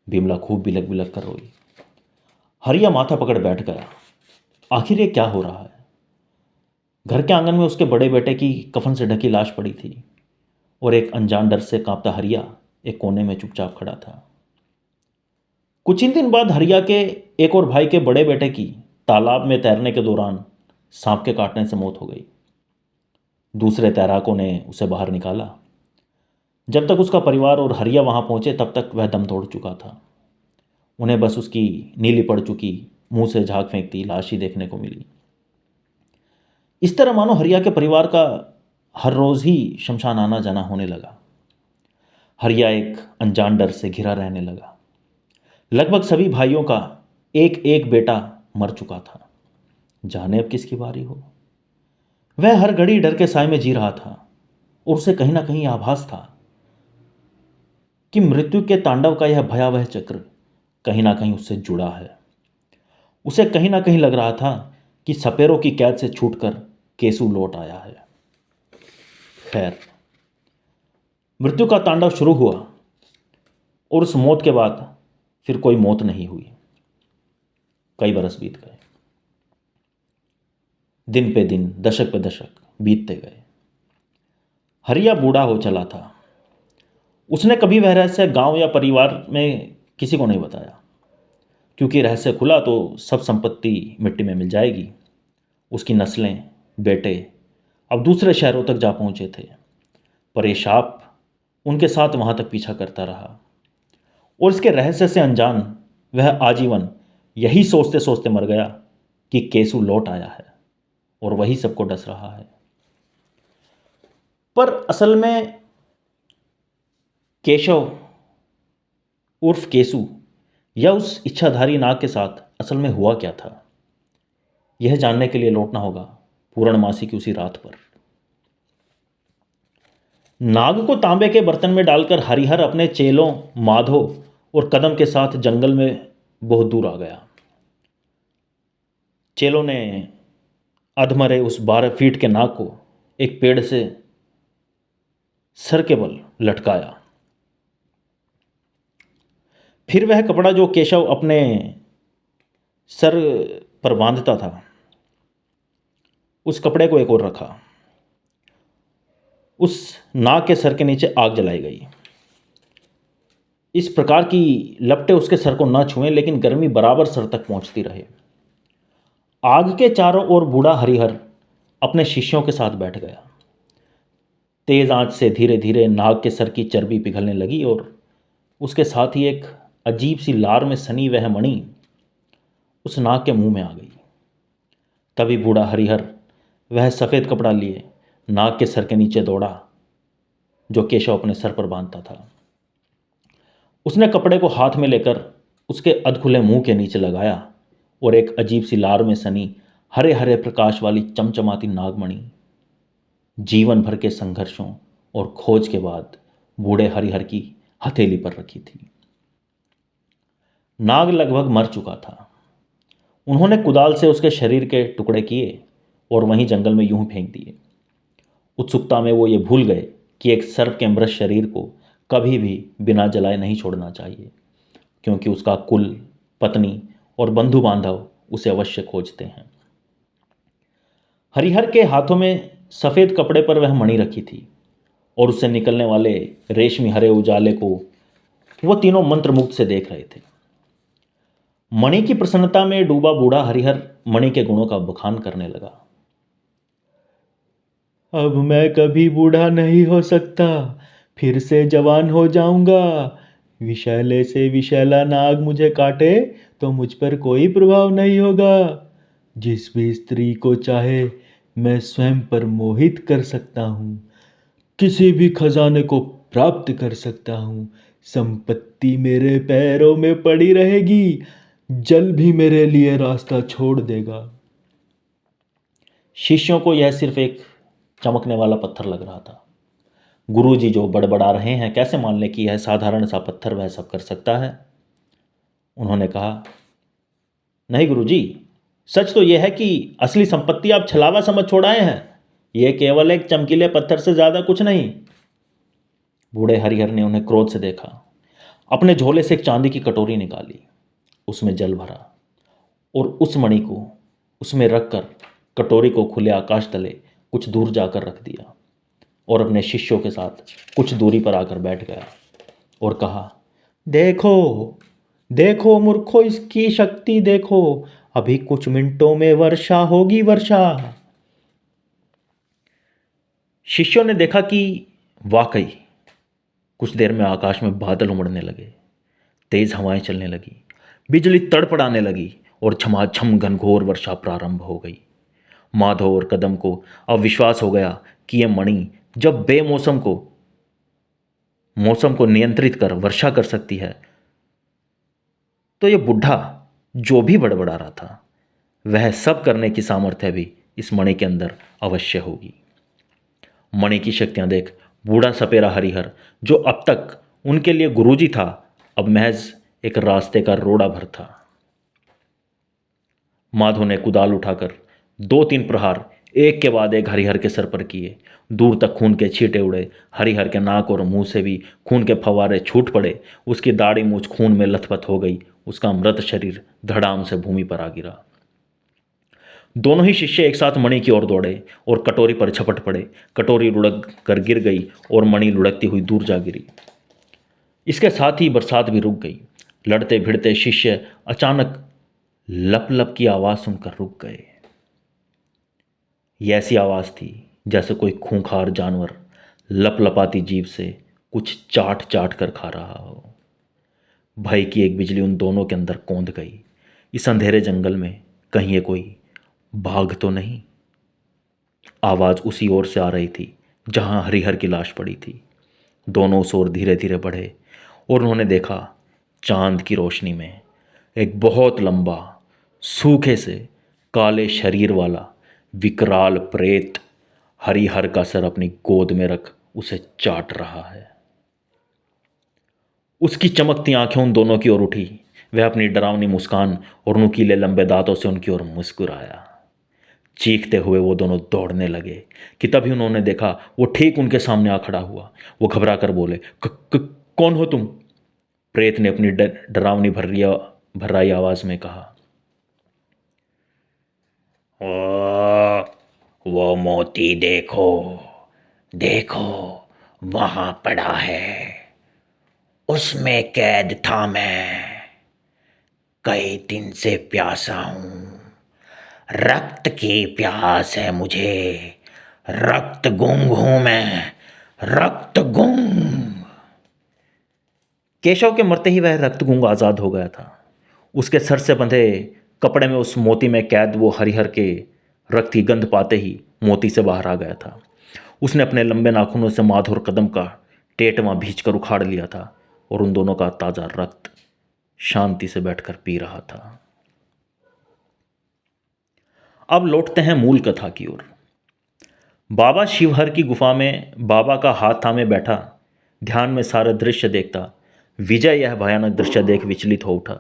बिमला खूब बिलक बिलक कर रोई। हरिया माथा पकड़ बैठ गया। आखिर ये क्या हो रहा है? घर के आंगन में उसके बड़े बेटे की कफन से ढकी लाश पड़ी थी और एक अनजान डर से कांपता हरिया एक कोने में चुपचाप खड़ा था। कुछ ही दिन बाद हरिया के एक और भाई के बड़े बेटे की तालाब में तैरने के दौरान सांप के काटने से मौत हो गई। दूसरे तैराकों ने उसे बाहर निकाला। जब तक उसका परिवार और हरिया वहां पहुंचे तब तक वह दम तोड़ चुका था। उन्हें बस उसकी नीली पड़ चुकी, मुंह से झाग फेंकती लाश ही देखने को मिली। इस तरह मानो हरिया के परिवार का हर रोज ही शमशान आना जाना होने लगा। हरिया एक अनजान डर से घिरा रहने लगा। लगभग सभी भाइयों का एक एक बेटा मर चुका था। जाने अब किसकी बारी हो। वह हर घड़ी डर के साए में जी रहा था और उसे कहीं ना कहीं आभास था कि मृत्यु के तांडव का यह भयावह चक्र कहीं ना कहीं उससे जुड़ा है। उसे कहीं ना कहीं लग रहा था कि सपेरों की कैद से छूटकर केसु लौट आया है। खैर, मृत्यु का तांडव शुरू हुआ और उस मौत के बाद फिर कोई मौत नहीं हुई। कई बरस बीत गए। दिन पे दिन, दशक पे दशक बीतते गए। हरिया बूढ़ा हो चला था। उसने कभी वह रहस्य गांव या परिवार में किसी को नहीं बताया, क्योंकि रहस्य खुला तो सब संपत्ति मिट्टी में मिल जाएगी। उसकी नस्लें, बेटे अब दूसरे शहरों तक जा पहुंचे थे, पर यह शाप उनके साथ वहां तक पीछा करता रहा। और इसके रहस्य से अनजान वह आजीवन यही सोचते सोचते मर गया कि केसु लौट आया है और वही सबको डस रहा है। पर असल में केशव उर्फ केसु या उस इच्छाधारी नाग के साथ असल में हुआ क्या था, यह जानने के लिए लौटना होगा पूर्णमासी की उसी रात पर। नाग को तांबे के बर्तन में डालकर हरिहर अपने चेलों माधो और कदम के साथ जंगल में बहुत दूर आ गया। चेलों ने अधमरे उस 12 फीट के नाग को एक पेड़ से सर के बल लटकाया। फिर वह कपड़ा जो केशव अपने सर पर बांधता था, उस कपड़े को एक ओर रखा। उस नाग के सर के नीचे आग जलाई गई। इस प्रकार की लपटें उसके सर को न छुएं, लेकिन गर्मी बराबर सर तक पहुंचती रहे। आग के चारों ओर बूढ़ा हरिहर अपने शिष्यों के साथ बैठ गया। तेज आंच से धीरे धीरे नाग के सर की चर्बी पिघलने लगी और उसके साथ ही एक अजीब सी लार में सनी वह मणि उस नाग के मुंह में आ गई। तभी बूढ़ा हरिहर वह सफ़ेद कपड़ा लिए नाग के सर के नीचे दौड़ा जो केशव अपने सर पर बांधता था। उसने कपड़े को हाथ में लेकर उसके अधखुले मुंह के नीचे लगाया और एक अजीब सी लार में सनी हरे हरे प्रकाश वाली चमचमाती नागमणि जीवन भर के संघर्षों और खोज के बाद बूढ़े हरिहर की हथेली पर रखी थी। नाग लगभग मर चुका था। उन्होंने कुदाल से उसके शरीर के टुकड़े किए और वहीं जंगल में यूं फेंक दिए। उत्सुकता में वो ये भूल गए कि एक सर्प के मृत शरीर को कभी भी बिना जलाए नहीं छोड़ना चाहिए, क्योंकि उसका कुल, पत्नी और बंधु बांधव उसे अवश्य खोजते हैं। हरिहर के हाथों में सफ़ेद कपड़े पर वह मणि रखी थी और उससे निकलने वाले रेशमी हरे उजाले को वो तीनों मंत्रमुग्ध से देख रहे थे। मणि की प्रसन्नता में डूबा बूढ़ा हरिहर मणि के गुणों का बखान करने लगा। अब मैं कभी बूढ़ा नहीं हो सकता, फिर से जवान हो जाऊंगा। विषैले से विषैला नाग मुझे काटे तो मुझ पर कोई प्रभाव नहीं होगा। जिस भी स्त्री को चाहे मैं स्वयं पर मोहित कर सकता हूँ, किसी भी खजाने को प्राप्त कर सकता हूँ। संपत्ति मेरे पैरों में पड़ी रहेगी, जल भी मेरे लिए रास्ता छोड़ देगा। शिष्यों को यह सिर्फ एक चमकने वाला पत्थर लग रहा था। गुरुजी जो बड़बड़ा रहे हैं, कैसे मान लें कि यह साधारण सा पत्थर वह सब कर सकता है। उन्होंने कहा, नहीं गुरुजी, सच तो यह है कि असली संपत्ति आप छलावा समझ छोड़ आए हैं। यह केवल एक चमकीले पत्थर से ज़्यादा कुछ नहीं। बूढ़े हरिहर ने उन्हें क्रोध से देखा। अपने झोले से एक चांदी की कटोरी निकाली, उसमें जल भरा और उस मणि को उसमें रखकर कटोरी को खुले आकाश तले कुछ दूर जाकर रख दिया और अपने शिष्यों के साथ कुछ दूरी पर आकर बैठ गया और कहा, देखो देखो मूर्खों, इसकी शक्ति देखो, अभी कुछ मिनटों में वर्षा होगी, वर्षा। शिष्यों ने देखा कि वाकई कुछ देर में आकाश में बादल उमड़ने लगे, तेज हवाएं चलने लगी, बिजली तड़पड़ाने लगी और झमाझम घनघोर वर्षा प्रारंभ हो गई। माधव और कदम को अब विश्वास हो गया कि यह मणि जब मौसम को नियंत्रित कर वर्षा कर सकती है, तो यह बुढ़ा जो भी बड़बड़ा रहा था, वह सब करने की सामर्थ्य भी इस मणि के अंदर अवश्य होगी। मणि की शक्तियां देख बूढ़ा सपेरा हरिहर, जो अब तक उनके लिए गुरुजी था, अब महज एक रास्ते का रोड़ा भर था। माधव ने कुदाल उठाकर 2-3 प्रहार एक के बाद एक हरिहर के सर पर किए। दूर तक खून के छींटे उड़े। हरिहर के नाक और मुंह से भी खून के फव्वारे छूट पड़े। उसकी दाढ़ी मूछ खून में लथपथ हो गई। उसका मृत शरीर धड़ाम से भूमि पर आ गिरा। दोनों ही शिष्य एक साथ मणि की ओर दौड़े और कटोरी पर झपट पड़े। कटोरी लुढ़क कर गिर गई और मणि लुढ़कती हुई दूर जा गिरी। इसके साथ ही बरसात भी रुक गई। लड़ते भिड़ते शिष्य अचानक लप लप की आवाज़ सुनकर रुक गए। ये ऐसी आवाज़ थी जैसे कोई खूंखार जानवर लपलपाती जीभ से कुछ चाट चाट कर खा रहा हो। भय की एक बिजली उन दोनों के अंदर कौंध गई। इस अंधेरे जंगल में कहीं ये कोई बाघ तो नहीं? आवाज़ उसी ओर से आ रही थी जहां हरिहर की लाश पड़ी थी। दोनों उस ओर धीरे धीरे बढ़े और उन्होंने देखा, चांद की रोशनी में एक बहुत लंबा, सूखे से काले शरीर वाला विकराल प्रेत हरिहर का सर अपनी गोद में रख उसे चाट रहा है। उसकी चमकती आंखें उन दोनों की ओर उठी। वह अपनी डरावनी मुस्कान और नुकीले लंबे दांतों से उनकी ओर मुस्कुराया। चीखते हुए वो दोनों दौड़ने लगे कि तभी उन्होंने देखा वो ठीक उनके सामने आ खड़ा हुआ। वो घबरा कर बोले, कौन हो तुम? प्रेत ने अपनी डरावनी भर्राई आवाज में कहा, वो मोती देखो, देखो वहां पड़ा है, उसमें कैद था मैं। कई दिन से प्यासा हूं, रक्त की प्यास है मुझे, रक्त गुंग हूं मैं, रक्त गुंग। केशव के मरते ही वह रक्तगुंग आज़ाद हो गया था। उसके सर से बंधे कपड़े में उस मोती में कैद वो हरिहर के रक्त की गंध पाते ही मोती से बाहर आ गया था। उसने अपने लंबे नाखूनों से माधव और कदम का टेटवा भींच कर उखाड़ लिया था और उन दोनों का ताज़ा रक्त शांति से बैठकर पी रहा था। अब लौटते हैं मूल कथा की ओर। बाबा शिवहर की गुफा में बाबा का हाथ थामे बैठा ध्यान में सारा दृश्य देखता विजय यह भयानक दृश्य देख विचलित हो उठा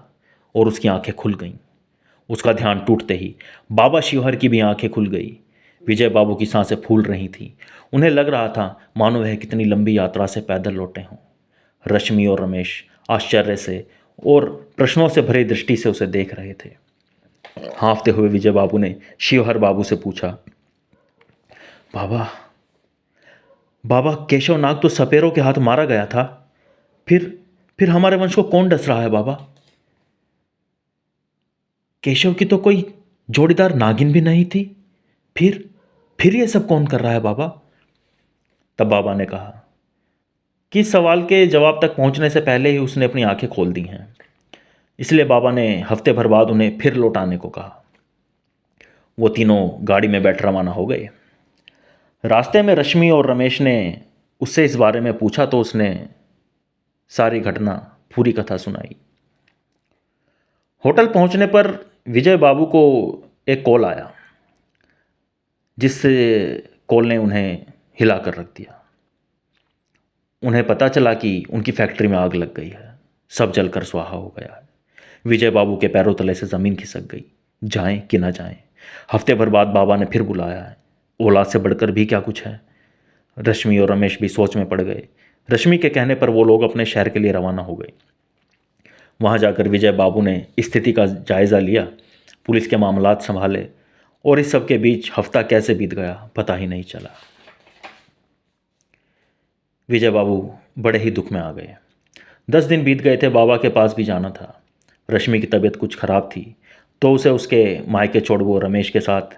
और उसकी आंखें खुल गईं। उसका ध्यान टूटते ही बाबा शिवहर की भी आंखें खुल गई। विजय बाबू की सांसें फूल रही थीं। उन्हें लग रहा था मानो वह कितनी लंबी यात्रा से पैदल लौटे हों। रश्मि और रमेश आश्चर्य से और प्रश्नों से भरी दृष्टि से उसे देख रहे थे। हाँफते हुए विजय बाबू ने शिवहर बाबू से पूछा, बाबा बाबा केशव नाग तो सपेरों के हाथ मारा गया था, फिर हमारे वंश को कौन डस रहा है बाबा? केशव की तो कोई जोड़ीदार नागिन भी नहीं थी, फिर ये सब कौन कर रहा है बाबा? तब बाबा ने कहा कि सवाल के जवाब तक पहुंचने से पहले ही उसने अपनी आंखें खोल दी हैं, इसलिए बाबा ने हफ्ते भर बाद उन्हें फिर लौटाने को कहा। वो तीनों गाड़ी में बैठ रवाना हो गए। रास्ते में रश्मि और रमेश ने उससे इस बारे में पूछा तो उसने सारी घटना पूरी कथा सुनाई। होटल पहुंचने पर विजय बाबू को एक कॉल आया, जिससे कॉल ने उन्हें हिला कर रख दिया। उन्हें पता चला कि उनकी फैक्ट्री में आग लग गई है, सब जलकर स्वाहा हो गया है। विजय बाबू के पैरों तले से ज़मीन खिसक गई। जाएं कि ना जाएं, हफ्ते भर बाद बाबा ने फिर बुलाया है। औलाद से बढ़कर भी क्या कुछ है। रश्मि और रमेश भी सोच में पड़ गए। रश्मि के कहने पर वो लोग अपने शहर के लिए रवाना हो गए। वहाँ जाकर विजय बाबू ने स्थिति का जायज़ा लिया, पुलिस के मामलात संभाले और इस सब के बीच हफ्ता कैसे बीत गया पता ही नहीं चला। विजय बाबू बड़े ही दुख में आ गए। 10 दिन बीत गए थे, बाबा के पास भी जाना था। रश्मि की तबीयत कुछ ख़राब थी तो उसे उसके मायके छोड़ वो रमेश के साथ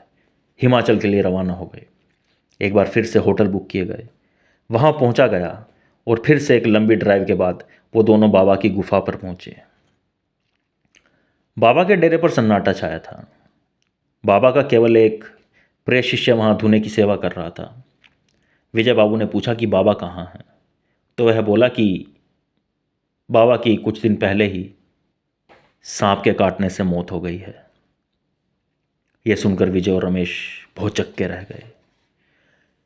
हिमाचल के लिए रवाना हो गए। एक बार फिर से होटल बुक किए गए, वहाँ पहुँचा गया और फिर से एक लंबी ड्राइव के बाद वो दोनों बाबा की गुफा पर पहुँचे। बाबा के डेरे पर सन्नाटा छाया था। बाबा का केवल एक प्रिय शिष्य वहाँ धुने की सेवा कर रहा था। विजय बाबू ने पूछा कि बाबा कहाँ हैं, तो वह बोला कि बाबा की कुछ दिन पहले ही सांप के काटने से मौत हो गई है। यह सुनकर विजय और रमेश बहुत चक्के रह गए।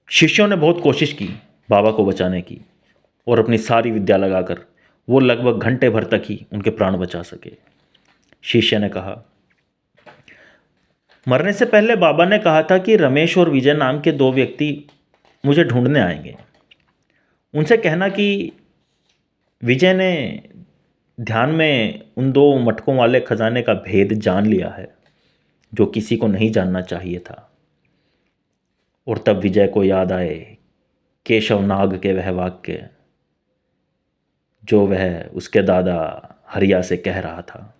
शिष्यों ने बहुत कोशिश की बाबा को बचाने की और अपनी सारी विद्या लगाकर वो लगभग घंटे भर तक ही उनके प्राण बचा सके। शिष्य ने कहा, मरने से पहले बाबा ने कहा था कि रमेश और विजय नाम के 2 व्यक्ति मुझे ढूंढने आएंगे। उनसे कहना कि विजय ने ध्यान में उन 2 मटकों वाले खजाने का भेद जान लिया है जो किसी को नहीं जानना चाहिए था। और तब विजय को याद आए केशव नाग के वह वाक्य जो वह उसके दादा हरिया से कह रहा था,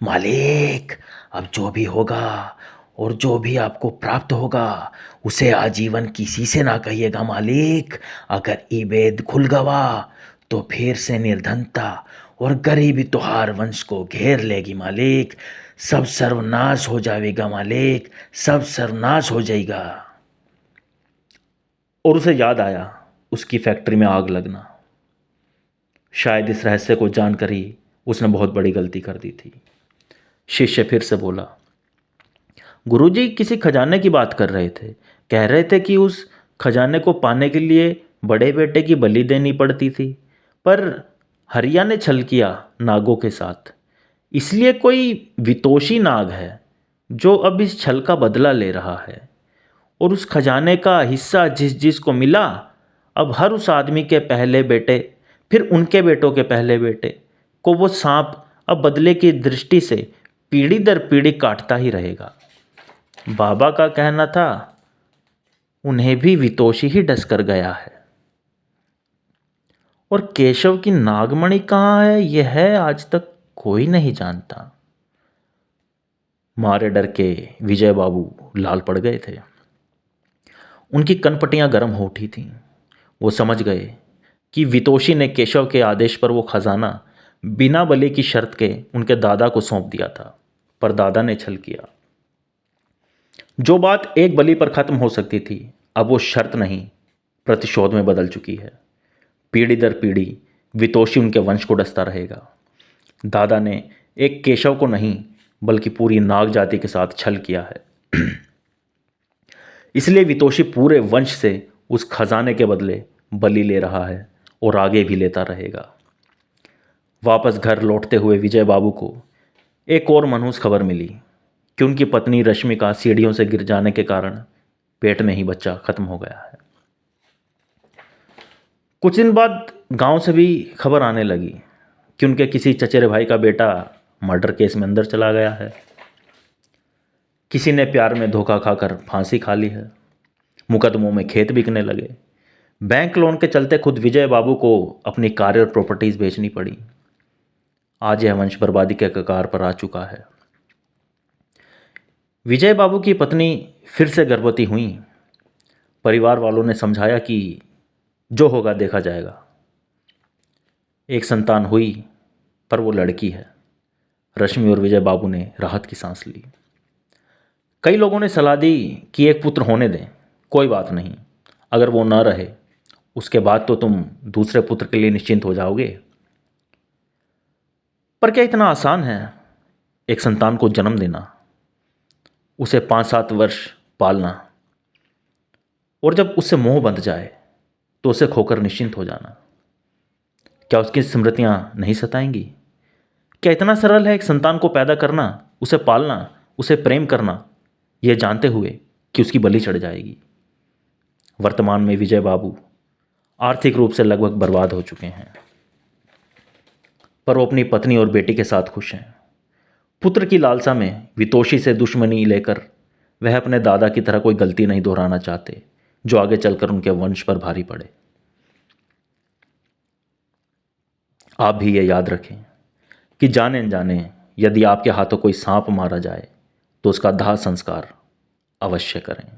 मालिक, अब जो भी होगा और जो भी आपको प्राप्त होगा उसे आजीवन किसी से ना कहिएगा मालिक। अगर ये वेद खुल गवा तो फिर से निर्धनता और गरीबी तुहार वंश को घेर लेगी मालिक। सब सर्वनाश हो जाएगा मालिक, सब सर्वनाश हो जाएगा। और उसे याद आया उसकी फैक्ट्री में आग लगना। शायद इस रहस्य को जानकर ही उसने बहुत बड़ी गलती कर दी थी। शिष्य फिर से बोला, गुरुजी किसी खजाने की बात कर रहे थे, कह रहे थे कि उस खजाने को पाने के लिए बड़े बेटे की बलि देनी पड़ती थी, पर हरिया ने छल किया नागों के साथ, इसलिए कोई वितोषी नाग है जो अब इस छल का बदला ले रहा है। और उस खजाने का हिस्सा जिस जिस को मिला, अब हर उस आदमी के पहले बेटे फिर उनके बेटों के पहले बेटे को वो सांप अब बदले की दृष्टि से पीढ़ी दर पीढ़ी काटता ही रहेगा। बाबा का कहना था उन्हें भी वितोषी ही डस कर गया है। और केशव की नागमणि कहाँ है यह आज तक कोई नहीं जानता। मारे डर के विजय बाबू लाल पड़ गए थे। उनकी कनपटियां गर्म हो उठी थीं। वो समझ गए कि वितोषी ने केशव के आदेश पर वो खजाना बिना बलि की शर्त के उनके दादा को सौंप दिया था, पर दादा ने छल किया। जो बात एक बलि पर खत्म हो सकती थी अब वो शर्त नहीं प्रतिशोध में बदल चुकी है। पीढ़ी दर पीढ़ी वितोषी उनके वंश को डसता रहेगा। दादा ने एक केशव को नहीं बल्कि पूरी नाग जाति के साथ छल किया है। इसलिए वितोषी पूरे वंश से उस खजाने के बदले बलि ले रहा है और आगे भी लेता रहेगा। वापस घर लौटते हुए विजय बाबू को एक और मनहूस खबर मिली कि उनकी पत्नी रश्मि का सीढ़ियों से गिर जाने के कारण पेट में ही बच्चा खत्म हो गया है। कुछ दिन बाद गांव से भी खबर आने लगी कि उनके किसी चचेरे भाई का बेटा मर्डर केस में अंदर चला गया है। किसी ने प्यार में धोखा खाकर फांसी खा ली है। मुकदमों में खेत बिकने लगे। बैंक लोन के चलते खुद विजय बाबू को अपनी कार और प्रॉपर्टीज बेचनी पड़ी। आज यह वंश बर्बादी के कगार पर आ चुका है। विजय बाबू की पत्नी फिर से गर्भवती हुई। परिवार वालों ने समझाया कि जो होगा देखा जाएगा। एक संतान हुई, पर वो लड़की है। रश्मि और विजय बाबू ने राहत की सांस ली। कई लोगों ने सलाह दी कि एक पुत्र होने दें, कोई बात नहीं, अगर वो न रहे उसके बाद तो तुम दूसरे पुत्र के लिए निश्चिंत हो जाओगे। पर क्या इतना आसान है एक संतान को जन्म देना, उसे 5-7 वर्ष पालना, और जब उससे मोह बंध जाए तो उसे खोकर निश्चिंत हो जाना? क्या उसकी स्मृतियां नहीं सताएंगी? क्या इतना सरल है एक संतान को पैदा करना, उसे पालना, उसे प्रेम करना, यह जानते हुए कि उसकी बलि चढ़ जाएगी? वर्तमान में विजय बाबू आर्थिक रूप से लगभग बर्बाद हो चुके हैं, पर वो अपनी पत्नी और बेटी के साथ खुश हैं। पुत्र की लालसा में वितोषी से दुश्मनी लेकर वह अपने दादा की तरह कोई गलती नहीं दोहराना चाहते जो आगे चलकर उनके वंश पर भारी पड़े। आप भी ये याद रखें कि जाने अनजाने यदि आपके हाथों कोई सांप मारा जाए तो उसका दाह संस्कार अवश्य करें।